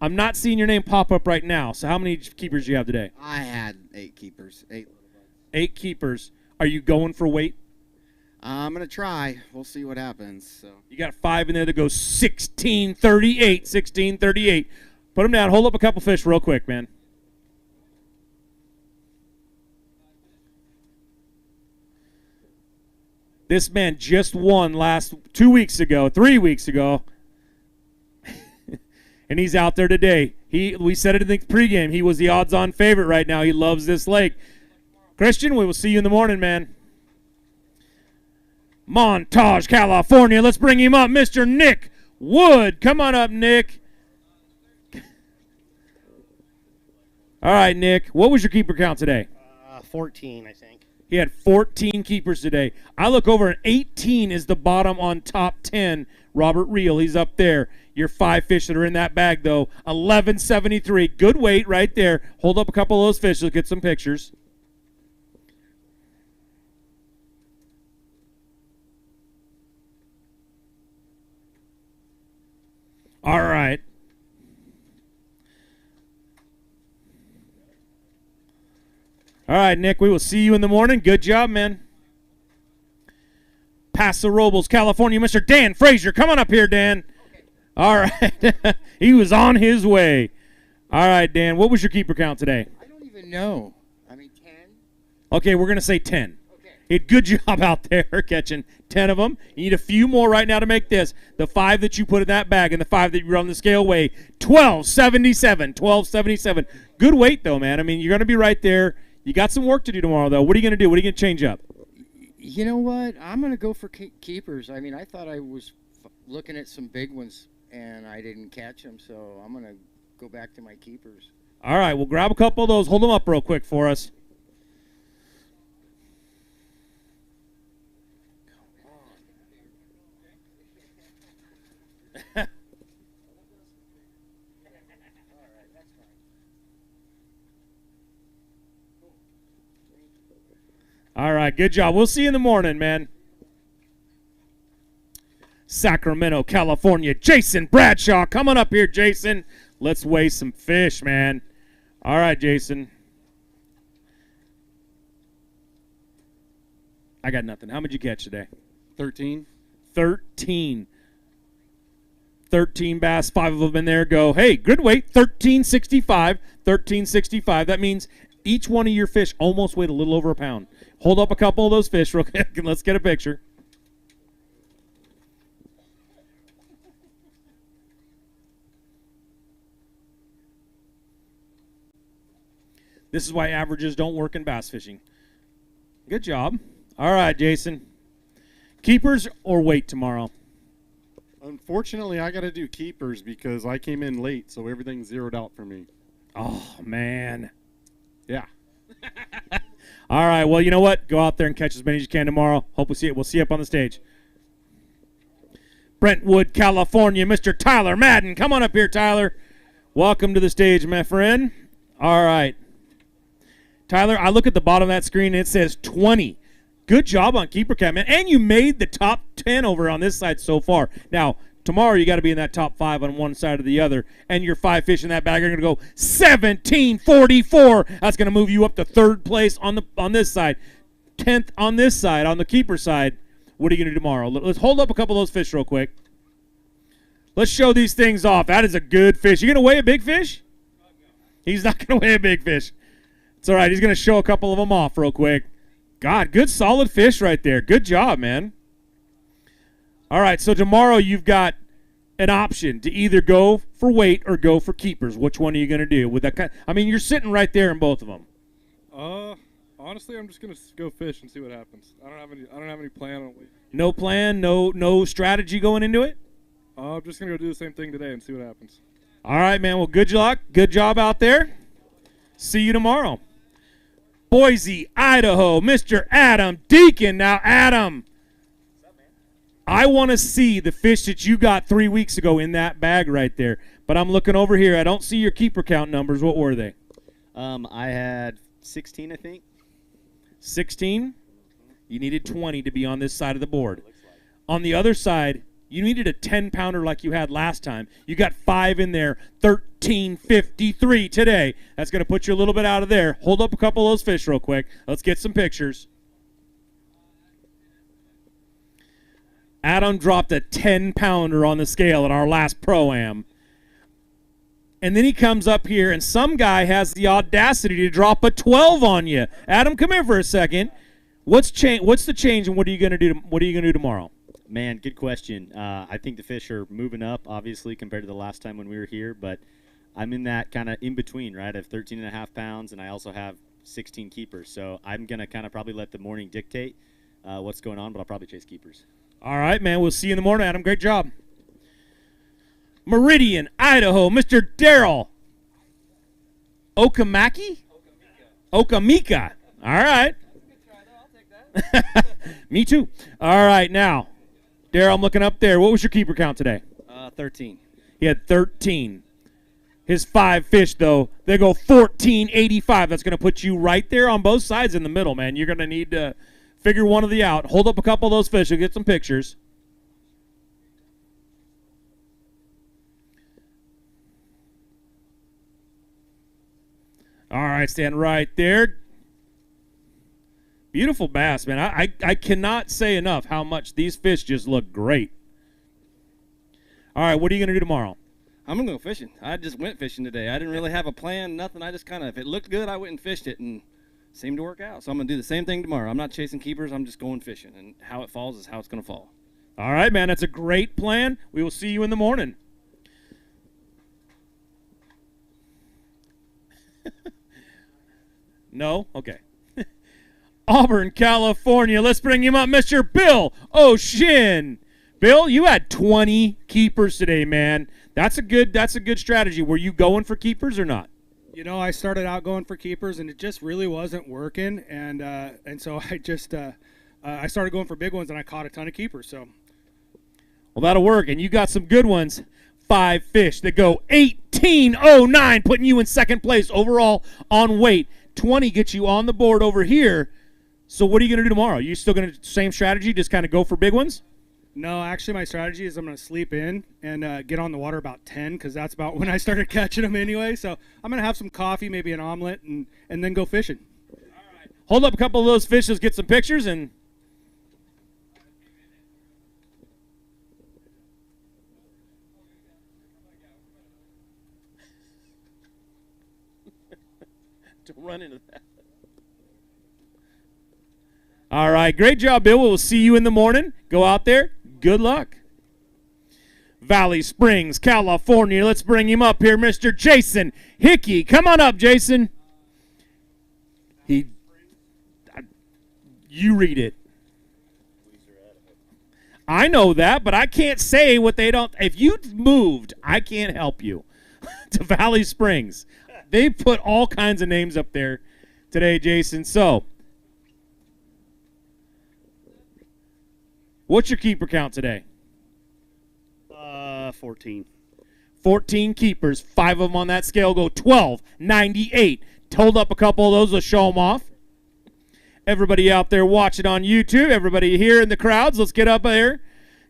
Speaker 6: I'm not seeing your name pop up right now. So how many keepers do you have today?
Speaker 11: I had 8 keepers. 8 little ones.
Speaker 6: 8 keepers. Are you going for weight?
Speaker 11: I'm going to try. We'll see what happens. So
Speaker 6: you got 5 in there that go 1638. 1638. Put them down. Hold up a couple fish real quick, man. This man just won 3 weeks ago. And he's out there today. We said it in the pregame. He was the odds-on favorite right now. He loves this lake. Christian, we will see you in the morning, man. Montage, California. Let's bring him up, Mr. Nick Wood. Come on up, Nick. All right, Nick. What was your keeper count today?
Speaker 16: 14, I think.
Speaker 6: He had 14 keepers today. I look over, and 18 is the bottom on top 10. Robert Reel, he's up there. Your 5 fish that are in that bag, though, 1173. Good weight right there. Hold up a couple of those fish. Let's get some pictures. All right. All right, Nick, we will see you in the morning. Good job, man. Paso Robles, California, Mr. Dan Frazier. Come on up here, Dan. Okay. All right. He was on his way. All right, Dan, what was your keeper count today?
Speaker 11: I don't even know. I mean, 10.
Speaker 6: Okay, we're going to say 10. Okay. Good job out there catching 10 of them. You need a few more right now to make this. The 5 that you put in that bag and the 5 that you run the scale weigh 1277. 1277. Good weight, though, man. I mean, you're going to be right there. You got some work to do tomorrow, though. What are you going to do? What are you going to change up?
Speaker 11: You know what? I'm going to go for keepers. I mean, I thought I was looking at some big ones, and I didn't catch them, so I'm going to go back to my keepers.
Speaker 6: All right, we'll grab a couple of those. Hold them up real quick for us. All right, good job. We'll see you in the morning, man. Sacramento, California, Jason Bradshaw. Come on up here, Jason. Let's weigh some fish, man. All right, Jason. I got nothing. How much you catch today?
Speaker 1: 13.
Speaker 6: 13. 13 bass, 5 of them in there. Go, hey, good weight, 1365. 1365. That means each one of your fish almost weighed a little over a pound. Hold up a couple of those fish real quick and let's get a picture. This is why averages don't work in bass fishing. Good job. All right, Jason. Keepers or wait tomorrow?
Speaker 1: Unfortunately, I got to do keepers because I came in late, so everything's zeroed out for me.
Speaker 6: Oh, man.
Speaker 1: Yeah.
Speaker 6: All right, well, you know what? Go out there and catch as many as you can tomorrow. Hope we see it. We'll see you up on the stage. Brentwood, California, Mr. Tyler Madden. Come on up here, Tyler. Welcome to the stage, my friend. All right. Tyler, I look at the bottom of that screen, and it says 20. Good job on keeper count, man. And you made the top 10 over on this side so far. Now, tomorrow you got to be in that top 5 on one side or the other, and your 5 fish in that bag are going to go 1744. That's going to move you up to 3rd place on this side, 10th on this side, on the keeper side. What are you going to do tomorrow? Let's hold up a couple of those fish real quick. Let's show these things off. That is a good fish. You going to weigh a big fish? He's not going to weigh a big fish. It's all right. He's going to show a couple of them off real quick. God, good solid fish right there. Good job, man. All right, so tomorrow you've got an option to either go for weight or go for keepers. Which one are you going to do? With that, I mean, you're sitting right there in both of them.
Speaker 1: Honestly, I'm just gonna go fish and see what happens. I don't have any plan on weight.
Speaker 6: No plan, no strategy going into it?
Speaker 1: I'm just gonna go do the same thing today and see what happens.
Speaker 6: All right, man. Well, good luck. Good job out there. See you tomorrow. Boise, Idaho, Mr. Adam Deacon. Now, Adam, I want to see the fish that you got 3 weeks ago in that bag right there. But I'm looking over here. I don't see your keeper count numbers. What were they?
Speaker 3: I had 16, I think.
Speaker 6: 16? You needed 20 to be on this side of the board. On the other side, you needed a 10-pounder like you had last time. You got 5 in there, 1353 today. That's going to put you a little bit out of there. Hold up a couple of those fish real quick. Let's get some pictures. Adam dropped a 10-pounder on the scale at our last Pro-Am. And then he comes up here, and some guy has the audacity to drop a 12 on you. Adam, come here for a second. What's the change, and what are you going to do? What are you going to do tomorrow?
Speaker 3: Man, good question. I think the fish are moving up, obviously, compared to the last time when we were here. But I'm in that kind of in between, right? I have 13 and a half pounds, and I also have 16 keepers. So I'm going to kind of probably let the morning dictate what's going on, but I'll probably chase keepers.
Speaker 6: All right, man. We'll see you in the morning, Adam. Great job. Meridian, Idaho, Mr. Darrell Okamaki? Okamika. All right. Me too. All right, now, Darrell, I'm looking up there. What was your keeper count today?
Speaker 3: 13.
Speaker 6: He had 13. His 5 fish, though, they go 1485. That's going to put you right there on both sides in the middle, man. You're going to need to figure one of the out. Hold up a couple of those fish. You'll get some pictures. All right, stand right there. Beautiful bass, man. I cannot say enough how much these fish just look great. All right, what are you going to do tomorrow?
Speaker 3: I'm going to go fishing. I just went fishing today. I didn't really have a plan, nothing. I just kind of, if it looked good, I went and fished it, and it seemed to work out. So I'm going to do the same thing tomorrow. I'm not chasing keepers. I'm just going fishing, and how it falls is how it's going to fall.
Speaker 6: All right, man. That's a great plan. We will see you in the morning. No? Okay. Auburn, California. Let's bring him up, Mr. Bill O'Shin. Bill, you had 20 keepers today, man. That's a good strategy. Were you going for keepers or not?
Speaker 12: You know, I started out going for keepers, and it just really wasn't working, and so I just I started going for big ones, and I caught a ton of keepers. So,
Speaker 6: well, that'll work, and you got some good ones. 5 fish that go 1809, putting you in second place overall on weight. 20 gets you on the board over here. So what are you going to do tomorrow? You still going to same strategy, just kind of go for big ones?
Speaker 12: No, actually, my strategy is I'm going to sleep in and get on the water about 10 because that's about when I started catching them anyway. So I'm going to have some coffee, maybe an omelet, and then go fishing.
Speaker 6: Hold up a couple of those fish. Let's get some pictures. And don't run into that. All right. Great job, Bill. We'll see you in the morning. Go out there. Good luck. Valley Springs, California. Let's bring him up here, Mr. Jason Hickey. Come on up, Jason. You read it. I know that, but I can't say what they don't. If you moved, I can't help you. To Valley Springs. They put all kinds of names up there today, Jason. So, what's your keeper count today?
Speaker 13: 14.
Speaker 6: 14 keepers. 5 of them on that scale go 12.98. Hold up a couple of those. Let's show them off. Everybody out there watching on YouTube, everybody here in the crowds, let's get up there.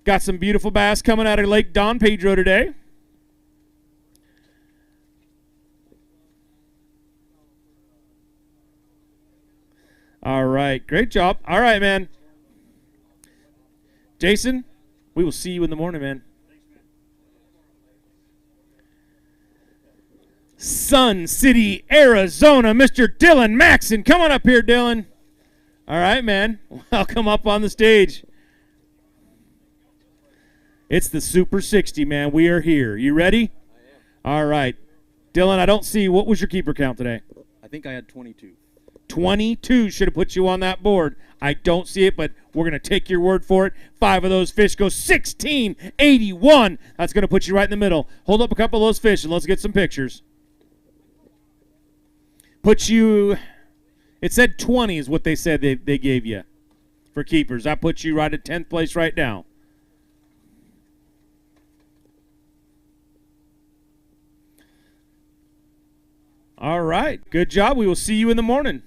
Speaker 6: Got some beautiful bass coming out of Lake Don Pedro today. All right, great job. All right, man. Jason, we will see you in the morning, man. Sun City, Arizona, Mr. Dylan Maxon. Come on up here, Dylan. All right, man. Welcome up on the stage. It's the Super 60, man. We are here. You ready? I am. All right. Dylan, I don't see. What was your keeper count today?
Speaker 13: I think I had 22.
Speaker 6: 22 should have put you on that board. I don't see it, but we're going to take your word for it. 5 of those fish go 16.81. That's going to put you right in the middle. Hold up a couple of those fish, and let's get some pictures. Put you... It said 20 is what they said they gave you for keepers. I put you right at 10th place right now. All right. Good job. We will see you in the morning.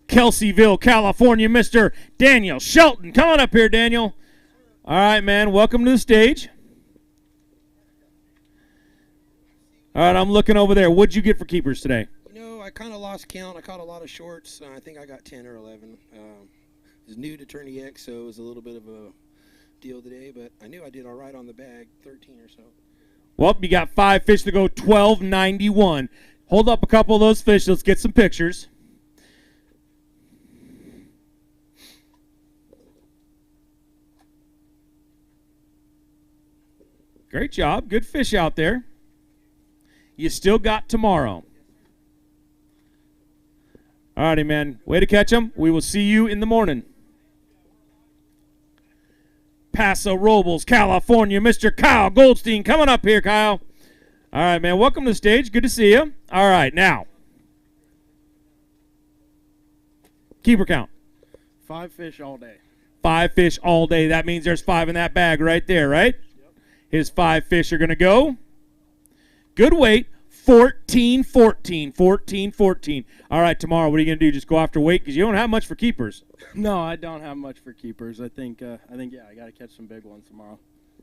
Speaker 6: Kelseyville, California, Mr. Daniel Shelton. Come on up here, Daniel. All right, man. Welcome to the stage. All right, I'm looking over there. What'd you get for keepers today?
Speaker 14: I kind of lost count. I caught a lot of shorts. I think I got 10 or 11. It's new to Tourney X, so it was a little bit of a deal today, but I knew I did all right on the bag, 13 or so.
Speaker 6: Well, you got 5 fish to go 12.91. Hold up a couple of those fish. Let's get some pictures. Great job. Good fish out there. You still got tomorrow. All righty, man. Way to catch them. We will see you in the morning. Paso Robles, California, Mr. Kyle Goldstein. Coming up here, Kyle. All right, man. Welcome to the stage. Good to see you. All right, now. Keeper count.
Speaker 7: 5 fish all day.
Speaker 6: 5 fish all day. That means there's 5 in that bag right there, right? Yep. His 5 fish are going to go. Good weight. 14. All right, tomorrow, what are you going to do? Just go after weight? Because you don't have much for keepers.
Speaker 7: No, I don't have much for keepers. I think, yeah, I got to catch some big ones tomorrow.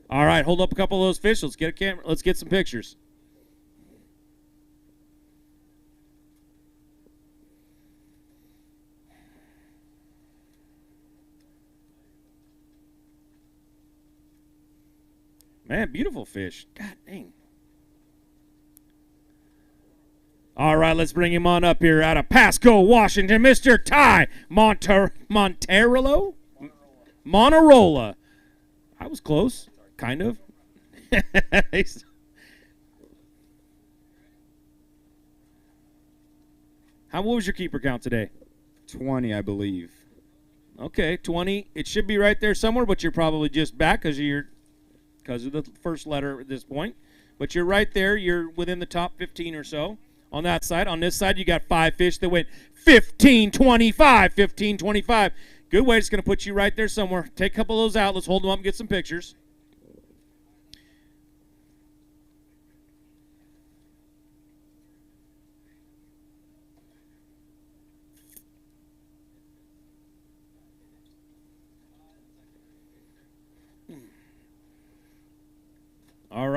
Speaker 6: All right, hold up a couple of those fish. Let's get a camera. Let's get some pictures. Man, beautiful fish. God dang. All right, let's bring him on up here out of Pasco, Washington, Mr. Ty Monterola? Monarola. I was close, kind of. What was your keeper count today?
Speaker 10: 20, I believe.
Speaker 6: Okay, 20. It should be right there somewhere, but you're probably just back because of the first letter at this point. But you're right there. You're within the top 15 or so. On that side. On this side, you got 5 fish that went 15.25. Good way. It's going to put you right there somewhere. Take a couple of those out. Let's hold them up and get some pictures.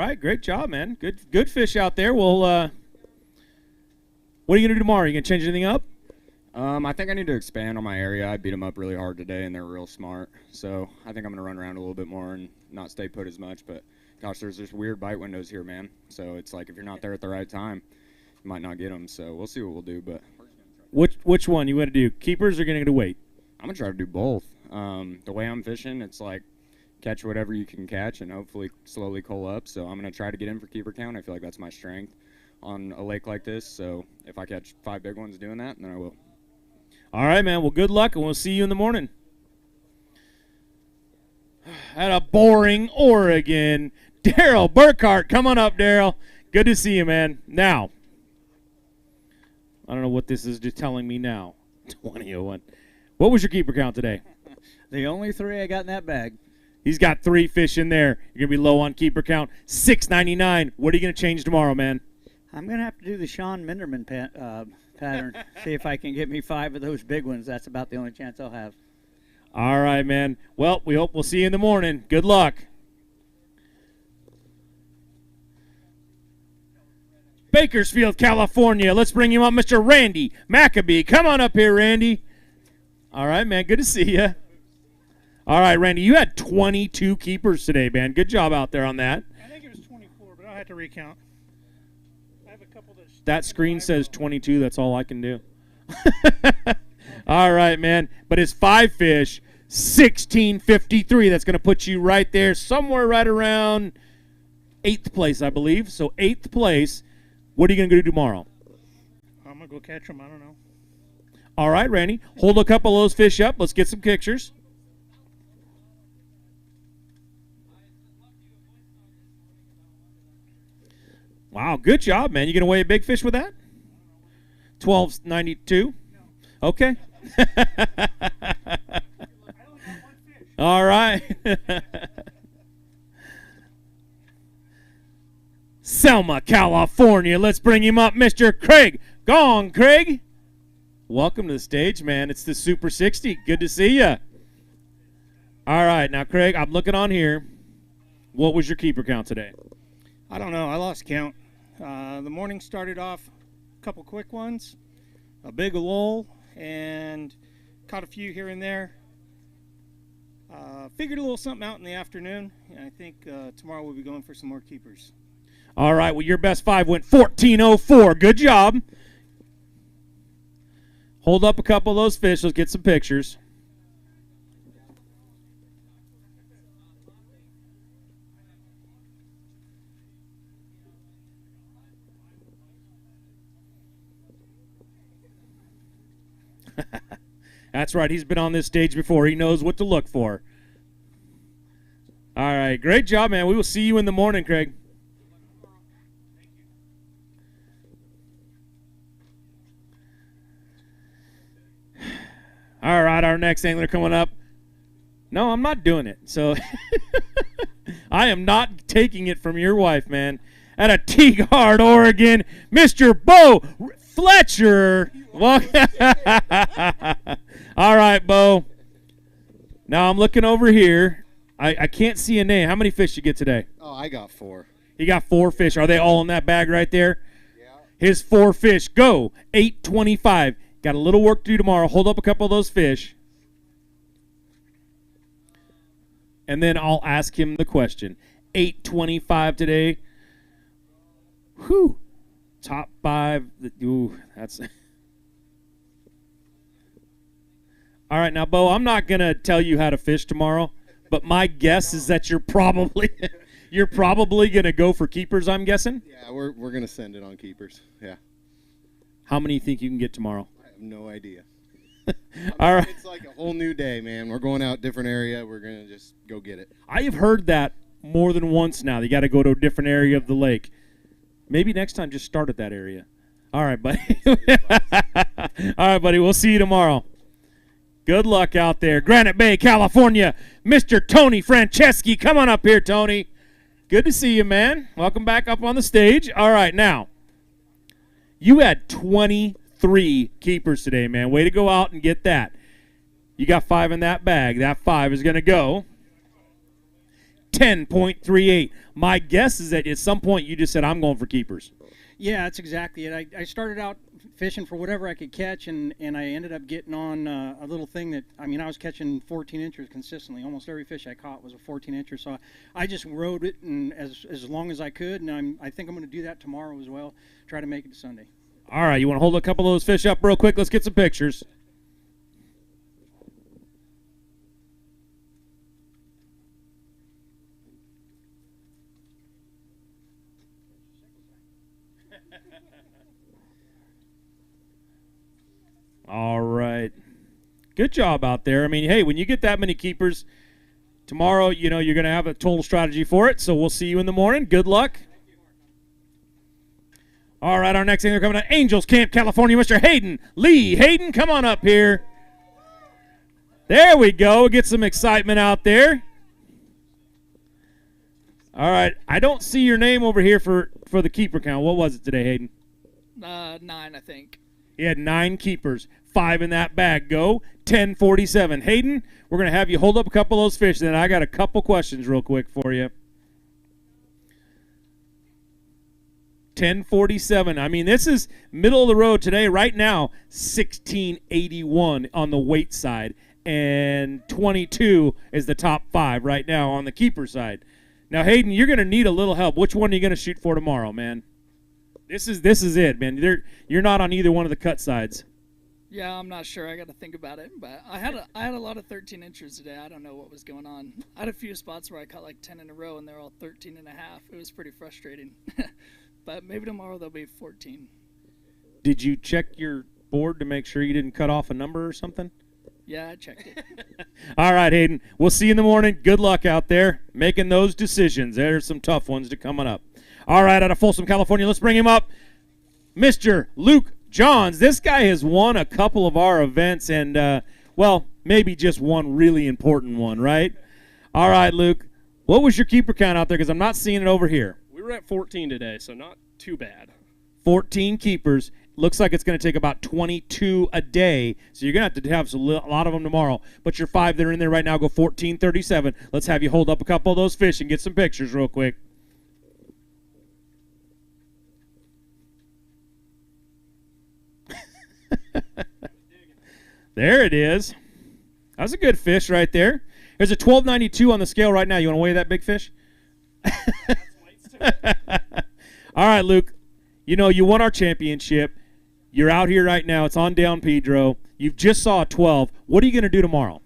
Speaker 6: right, great job, man. Good fish out there. Well, what are you gonna do tomorrow? You gonna change anything up?
Speaker 2: I think I need to expand on my area. I beat them up really hard today, and they're real smart. So I think I'm going to run around a little bit more and not stay put as much. But, gosh, there's just weird bite windows here, man. So it's like if you're not there at the right time, you might not get them. So we'll see what we'll do. But
Speaker 6: Which one you want to do? Keepers or going to wait?
Speaker 2: I'm going to try to do both. The way I'm fishing, it's like catch whatever you can catch and hopefully slowly coal up. So I'm going to try to get in for keeper count. I feel like that's my strength on a lake like this. So if I catch 5 big ones doing that, then I will.
Speaker 6: All right, man. Well, good luck, and we'll see you in the morning. At a boring Oregon, Daryl Burkhart. Come on up, Daryl. Good to see you, man. Now, I don't know what this is just telling me now. 20:01. What was your keeper count today?
Speaker 13: The only 3 I got in that bag.
Speaker 6: He's got 3 fish in there. You're going to be low on keeper count. $6.99. What are you going to change tomorrow, man?
Speaker 13: I'm going to have to do the Sean Minderman pattern. See if I can get me 5 of those big ones. That's about the only chance I'll have.
Speaker 6: All right, man. Well, we hope we'll see you in the morning. Good luck. Bakersfield, California. Let's bring him up, Mr. Randy Maccabee. Come on up here, Randy. All right, man. Good to see you. All right, Randy, you had 22 keepers today, man. Good job out there on that.
Speaker 12: I think it was 24, but I'll have to recount.
Speaker 6: That screen says 22. That's all I can do. All right, man. But it's 5 fish, $16.53. That's going to put you right there, somewhere right around 8th place, I believe. So 8th place. What are you going to do tomorrow?
Speaker 12: I'm going to go catch them. I don't know.
Speaker 6: All right, Randy. Hold a couple of those fish up. Let's get some pictures. Wow, good job, man. You going to weigh a big fish with that? 12.92. Okay. All right. Selma, California. Let's bring him up, Mr. Craig. Go on, Craig. Welcome to the stage, man. It's the Super 60. Good to see you. All right, now, Craig, I'm looking on here. What was your keeper count today?
Speaker 12: I don't know. I lost count. The morning started off a couple quick ones, a big lull, and caught a few here and there. Figured a little something out in the afternoon, and I think tomorrow we'll be going for some more keepers.
Speaker 6: All right, well, your best 5 went 14.04. Good job. Hold up a couple of those fish. Let's get some pictures. That's right. He's been on this stage before. He knows what to look for. All right. Great job, man. We will see you in the morning, Craig. All right. Our next angler coming up. No, I'm not doing it. So I am not taking it from your wife, man. At a Teaguard, Oregon, Mr. Bo Fletcher. All right, Bo. Now I'm looking over here. I can't see a name. How many fish you get today?
Speaker 16: Oh, I got 4.
Speaker 6: He got 4 fish. Are they all in that bag right there? Yeah. His 4 fish go. 8.25. Got a little work to do tomorrow. Hold up a couple of those fish. And then I'll ask him the question. 8.25 today. Whew. Top 5. Ooh, that's... All right, now, Bo, I'm not going to tell you how to fish tomorrow, but my guess is that you're probably going to go for keepers, I'm guessing?
Speaker 16: Yeah, we're going to send it on keepers, yeah.
Speaker 6: How many do you think you can get tomorrow?
Speaker 16: I have no idea.
Speaker 6: All right.
Speaker 16: It's like a whole new day, man. We're going out different area. We're going to just go get it.
Speaker 6: I have heard that more than once now. You got to go to a different area of the lake. Maybe next time just start at that area. All right, buddy. All right, buddy. We'll see you tomorrow. Good luck out there. Granite Bay, California, Mr. Tony Franceschi. Come on up here, Tony. Good to see you, man. Welcome back up on the stage. All right, now, you had 23 keepers today, man. Way to go out and get that. You got 5 in that bag. That 5 is going to go 10.38. My guess is that at some point you just said, I'm going for keepers.
Speaker 4: Yeah, that's exactly it. I started out fishing for whatever I could catch, and I ended up getting on a little thing that, I was catching 14 inches consistently. Almost every fish I caught was a 14 incher, so I just rode it and as long as I could, and I think I'm going to do that tomorrow as well, try to make it to Sunday.
Speaker 6: All right, you want to hold a couple of those fish up real quick? Let's get some pictures. All right. Good job out there. Hey, when you get that many keepers, tomorrow, you're going to have a total strategy for it, so we'll see you in the morning. Good luck. All right, our next angler coming to Angels Camp, California, Mr. Hayden Lee. Hayden, come on up here. There we go. Get some excitement out there. All right, I don't see your name over here for the keeper count. What was it today, Hayden?
Speaker 15: 9, I think.
Speaker 6: He had 9 keepers, 5 in that bag. Go 10:47. Hayden, we're going to have you hold up a couple of those fish, then I got a couple questions real quick for you. 10:47. This is middle of the road today. Right now, 1681 on the weight side, and 22 is the top 5 right now on the keeper side. Now, Hayden, you're going to need a little help. Which one are you going to shoot for tomorrow, man? This is it, man. You're not on either one of the cut sides.
Speaker 15: Yeah, I'm not sure. I got to think about it. But I had a lot of 13 inches today. I don't know what was going on. I had a few spots where I caught like 10 in a row, and they're all 13 and a half. It was pretty frustrating. But maybe tomorrow they'll be 14.
Speaker 6: Did you check your board to make sure you didn't cut off a number or something?
Speaker 15: Yeah, I checked it.
Speaker 6: All right, Hayden. We'll see you in the morning. Good luck out there making those decisions. There's some tough ones to coming up. All right, out of Folsom, California, let's bring him up. Mr. Luke Johns. This guy has won a couple of our events and, maybe just one really important one, right? All right, Luke. What was your keeper count out there? Because I'm not seeing it over here.
Speaker 17: We were at 14 today, so not too bad.
Speaker 6: 14 keepers. Looks like it's going to take about 22 a day, so you're going to have a lot of them tomorrow. But your 5 that are in there right now go 14:37. Let's have you hold up a couple of those fish and get some pictures real quick. There it is. That was a good fish right there. There's a 1292 on the scale right now. You want to weigh that big fish? All right, Luke. You won our championship. You're out here right now. It's on down Pedro. You've just saw a 12. What are you going to do tomorrow?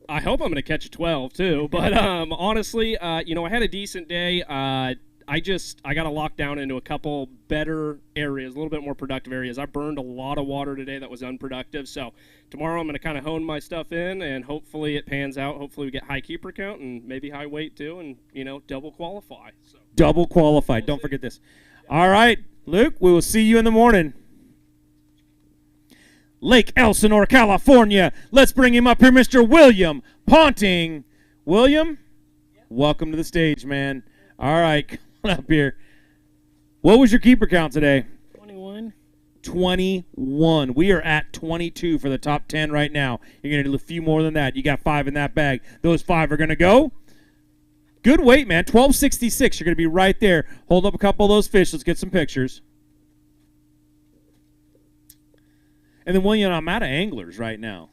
Speaker 17: I hope I'm going to catch a 12 too. But honestly, I had a decent day. I got to lock down into a couple better areas, a little bit more productive areas. I burned a lot of water today that was unproductive. So tomorrow I'm going to kind of hone my stuff in, and hopefully it pans out. Hopefully we get high keeper count and maybe high weight too, and double qualify. So.
Speaker 6: Double qualified. Don't forget this. All right, Luke. We will see you in the morning. Lake Elsinore, California. Let's bring him up here, Mr. William Ponting. William, welcome to the stage, man. All right, come on up here. What was your keeper count today?
Speaker 18: 21.
Speaker 6: 21. We are at 22 for the top 10 right now. You're going to do a few more than that. You got 5 in that bag. Those 5 are going to go. Good weight, man. 1266. You're going to be right there. Hold up a couple of those fish. Let's get some pictures. And then, William, I'm out of anglers right now.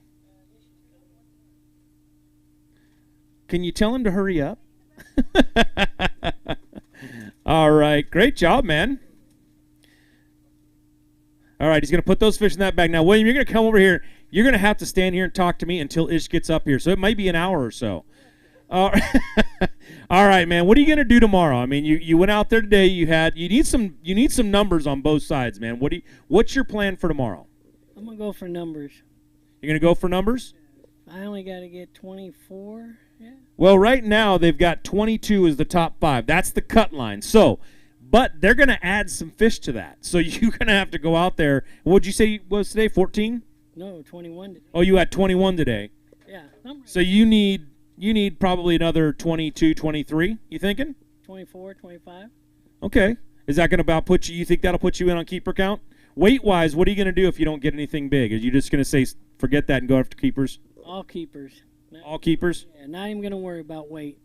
Speaker 6: Can you tell him to hurry up? All right. Great job, man. All right. He's going to put those fish in that bag. Now, William, you're going to come over here. You're going to have to stand here and talk to me until Ish gets up here. So it might be an hour or so. All right, man. What are you going to do tomorrow? You went out there today. You need some numbers on both sides, man. What's your plan for tomorrow?
Speaker 18: I'm going to go for numbers.
Speaker 6: You're going to go for numbers?
Speaker 18: I only got to get 24. Yeah.
Speaker 6: Well, right now they've got 22 as the top 5. That's the cut line. So, but they're going to add some fish to that. So you're going to have to go out there. What'd you say was today? 14?
Speaker 18: No, 21 today.
Speaker 6: Oh, you had 21 today.
Speaker 18: Yeah.
Speaker 6: So you need probably another 22, 23, you thinking?
Speaker 18: 24, 25.
Speaker 6: Okay. Is that going to put you? You think that'll put you in on keeper count? Weight-wise, what are you going to do if you don't get anything big? Are you just going to say forget that and go after keepers?
Speaker 18: All keepers.
Speaker 6: All keepers?
Speaker 18: Yeah, not even going to worry about weight.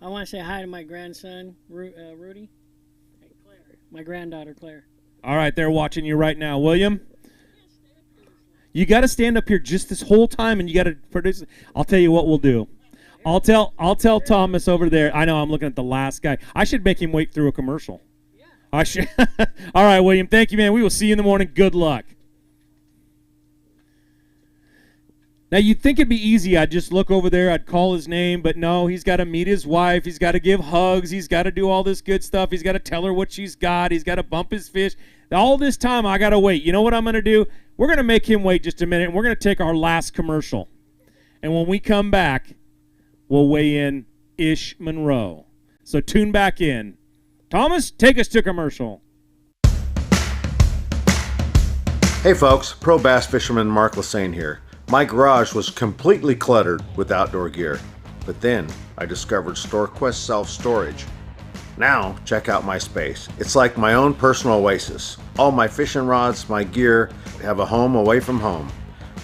Speaker 18: I want to say hi to my grandson, Rudy, and Claire, my granddaughter, Claire.
Speaker 6: All right, they're watching you right now. William, you got to stand up here just this whole time, and you got to produce. I'll tell you what we'll do. I'll tell Thomas over there. I know I'm looking at the last guy. I should make him wait through a commercial. I should. All right, William. Thank you, man. We will see you in the morning. Good luck. Now, you'd think it'd be easy. I'd just look over there. I'd call his name. But no, he's got to meet his wife. He's got to give hugs. He's got to do all this good stuff. He's got to tell her what she's got. He's got to bump his fish. All this time, I got to wait. You know what I'm going to do? We're going to make him wait just a minute, and we're going to take our last commercial. And when we come back, we'll weigh in Ish Monroe. So tune back in. Thomas, take us to commercial.
Speaker 19: Hey folks, pro bass fisherman Mark Lassane here. My garage was completely cluttered with outdoor gear, but then I discovered StoreQuest Self-Storage. Now, check out my space. It's like my own personal oasis. All my fishing rods, my gear, have a home away from home.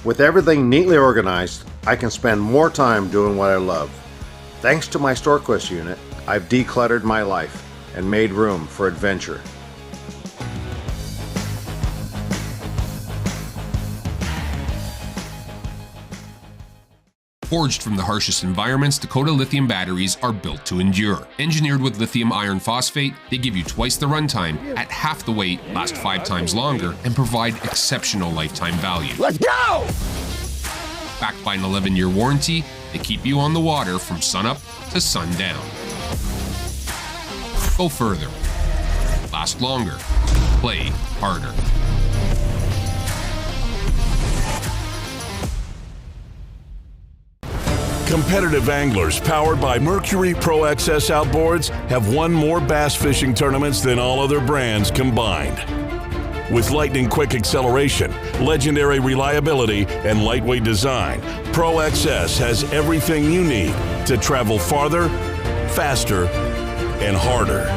Speaker 19: With everything neatly organized, I can spend more time doing what I love. Thanks to my StoreQuest unit, I've decluttered my life and made room for adventure.
Speaker 20: Forged from the harshest environments, Dakota lithium batteries are built to endure. Engineered with lithium iron phosphate, they give you twice the runtime, at half the weight, last 5 times longer, and provide exceptional lifetime value. Let's go! Backed by an 11-year warranty, they keep you on the water from sunup to sundown. Go further. Last longer. Play harder.
Speaker 21: Competitive anglers powered by Mercury Pro XS outboards have won more bass fishing tournaments than all other brands combined. With lightning-quick acceleration, legendary reliability, and lightweight design, Pro XS has everything you need to travel farther, faster, and harder.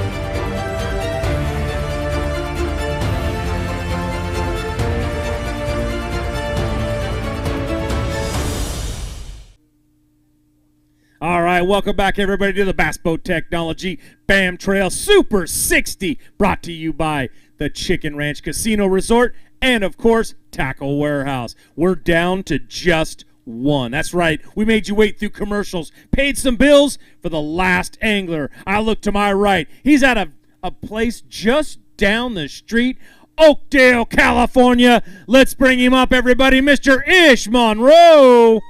Speaker 6: All right, welcome back, everybody, to the Bass Boat Technology BAM Trail Super 60, brought to you by the Chicken Ranch Casino Resort and, of course, Tackle Warehouse. We're down to just one. That's right. We made you wait through commercials, paid some bills for the last angler. I look to my right. He's at a place just down the street, Oakdale, California. Let's bring him up, everybody, Mr. Ish Monroe.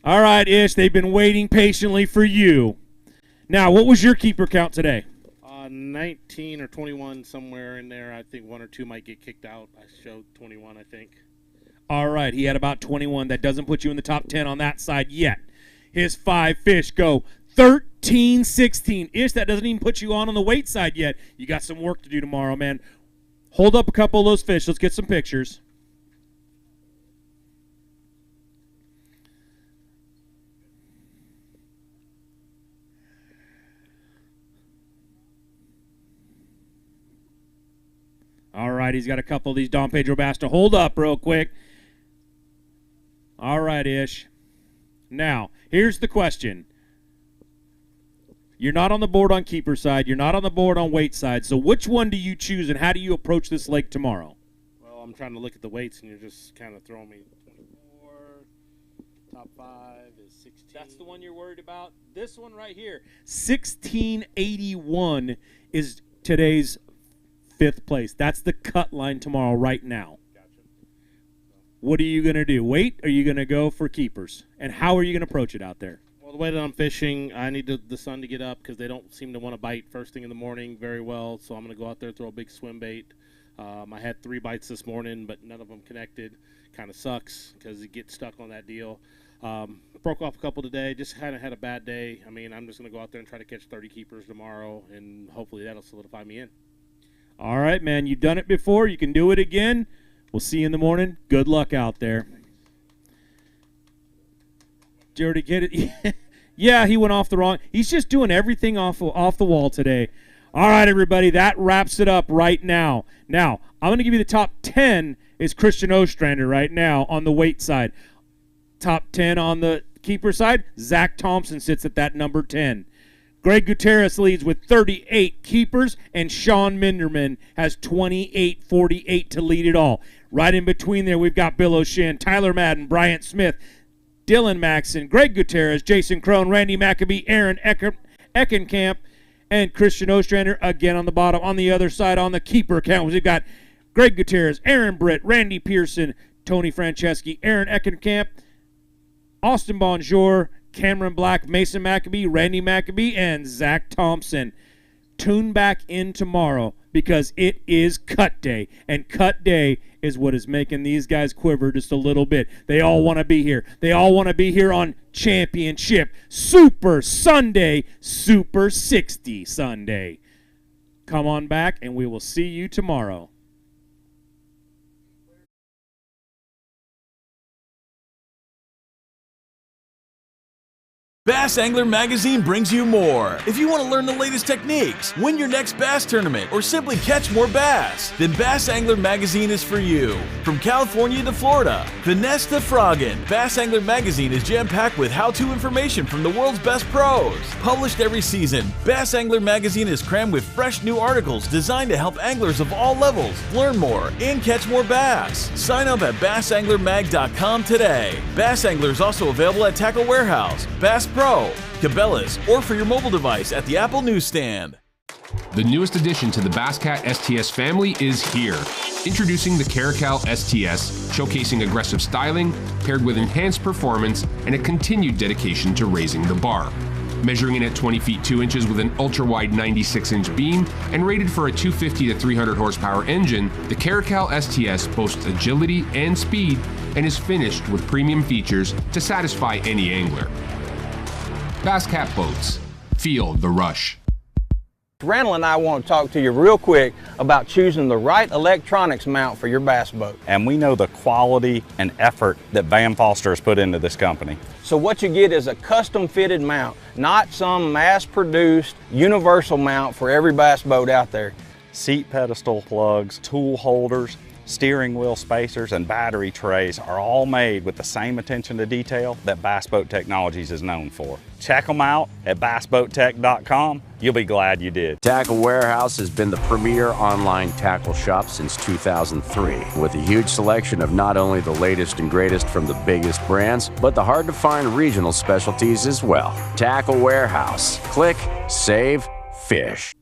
Speaker 6: All right, Ish, they've been waiting patiently for you. Now, what was your keeper count today?
Speaker 22: 19 or 21, somewhere in there. I think 1 or 2 might get kicked out. I showed 21, I think.
Speaker 6: All right, he had about 21. That doesn't put you in the top 10 on that side yet. His 5 fish go 13-16. Ish, that doesn't even put you on the weight side yet. You got some work to do tomorrow, man. Hold up a couple of those fish. Let's get some pictures. All right, he's got a couple of these Don Pedro bass to hold up real quick. All right, Ish. Now, here's the question. You're not on the board on keeper side. You're not on the board on weight side. So which one do you choose, and how do you approach this lake tomorrow?
Speaker 22: Well, I'm trying to look at the weights, and you're just kind of throwing me 24. Top 5 is 16.
Speaker 6: That's the one you're worried about? This one right here. 1681 is today's 5th place. That's the cut line tomorrow right now.
Speaker 22: Gotcha.
Speaker 6: What are you going to do? Wait, or are you going to go for keepers? And how are you going to approach it out there?
Speaker 22: Well, the way that I'm fishing, I need the sun to get up because they don't seem to want to bite first thing in the morning very well. So I'm going to go out there, throw a big swim bait. I had 3 bites this morning, but none of them connected. Kind of sucks because you get stuck on that deal. Broke off a couple today. Just kind of had a bad day. I mean, I'm just going to go out there and try to catch 30 keepers tomorrow, and hopefully that'll solidify me in.
Speaker 6: All right, man. You've done it before. You can do it again. We'll see you in the morning. Good luck out there. Did you already get it? Yeah, he went off the wrong. He's just doing everything off the wall today. All right, everybody. That wraps it up right now. Now, I'm going to give you the top 10 is Christian Ostrander right now on the weight side. Top 10 on the keeper side, Zach Thompson sits at that number 10. Greg Gutierrez leads with 38 keepers, and Sean Minderman has 28-48 to lead it all. Right in between there, we've got Bill O'Shin, Tyler Madden, Bryant Smith, Dylan Maxson, Greg Gutierrez, Jason Crone, Randy McAbee, Aaron Eckenkamp, and Christian Ostrander again on the bottom. On the other side, on the keeper count, we've got Greg Gutierrez, Aaron Britt, Randy Pearson, Tony Franceschi, Aaron Eckenkamp, Austin Bonjour, Cameron Black, Mason McAbee, Randy McAbee, and Zach Thompson. Tune back in tomorrow because it is cut day, and cut day is what is making these guys quiver just a little bit. They all want to be here. They all want to be here on Championship Super Sunday, Super 60 Sunday. Come on back, and we will see you tomorrow.
Speaker 5: Bass Angler Magazine brings you more. If you want to learn the latest techniques, win your next bass tournament, or simply catch more bass, then Bass Angler Magazine is for you. From California to Florida, finesse to frogging, Bass Angler Magazine is jam-packed with how-to information from the world's best pros. Published every season, Bass Angler Magazine is crammed with fresh new articles designed to help anglers of all levels learn more and catch more bass. Sign up at bassanglermag.com today. Bass Angler is also available at Tackle Warehouse, Bass Pro, Cabela's, or for your mobile device at the Apple newsstand.
Speaker 20: The newest addition to the Basscat STS family is here. Introducing the Caracal STS, showcasing aggressive styling, paired with enhanced performance and a continued dedication to raising the bar. Measuring in at 20 feet 2 inches with an ultra-wide 96-inch beam and rated for a 250 to 300 horsepower engine, the Caracal STS boasts agility and speed and is finished with premium features to satisfy any angler. Basscat Boats. Feel the rush.
Speaker 8: Randall and I want to talk to you real quick about choosing the right electronics mount for your bass boat.
Speaker 23: And we know the quality and effort that Van Foster has put into this company.
Speaker 8: So what you get is a custom fitted mount, not some mass produced universal mount for every bass boat out there.
Speaker 23: Seat pedestal plugs, tool holders, steering wheel spacers, and battery trays are all made with the same attention to detail that Bass Boat Technologies is known for. Check them out at bassboattech.com. You'll be glad you did.
Speaker 24: Tackle Warehouse has been the premier online tackle shop since 2003, with a huge selection of not only the latest and greatest from the biggest brands, but the hard-to-find regional specialties as well. Tackle Warehouse. Click, save, fish.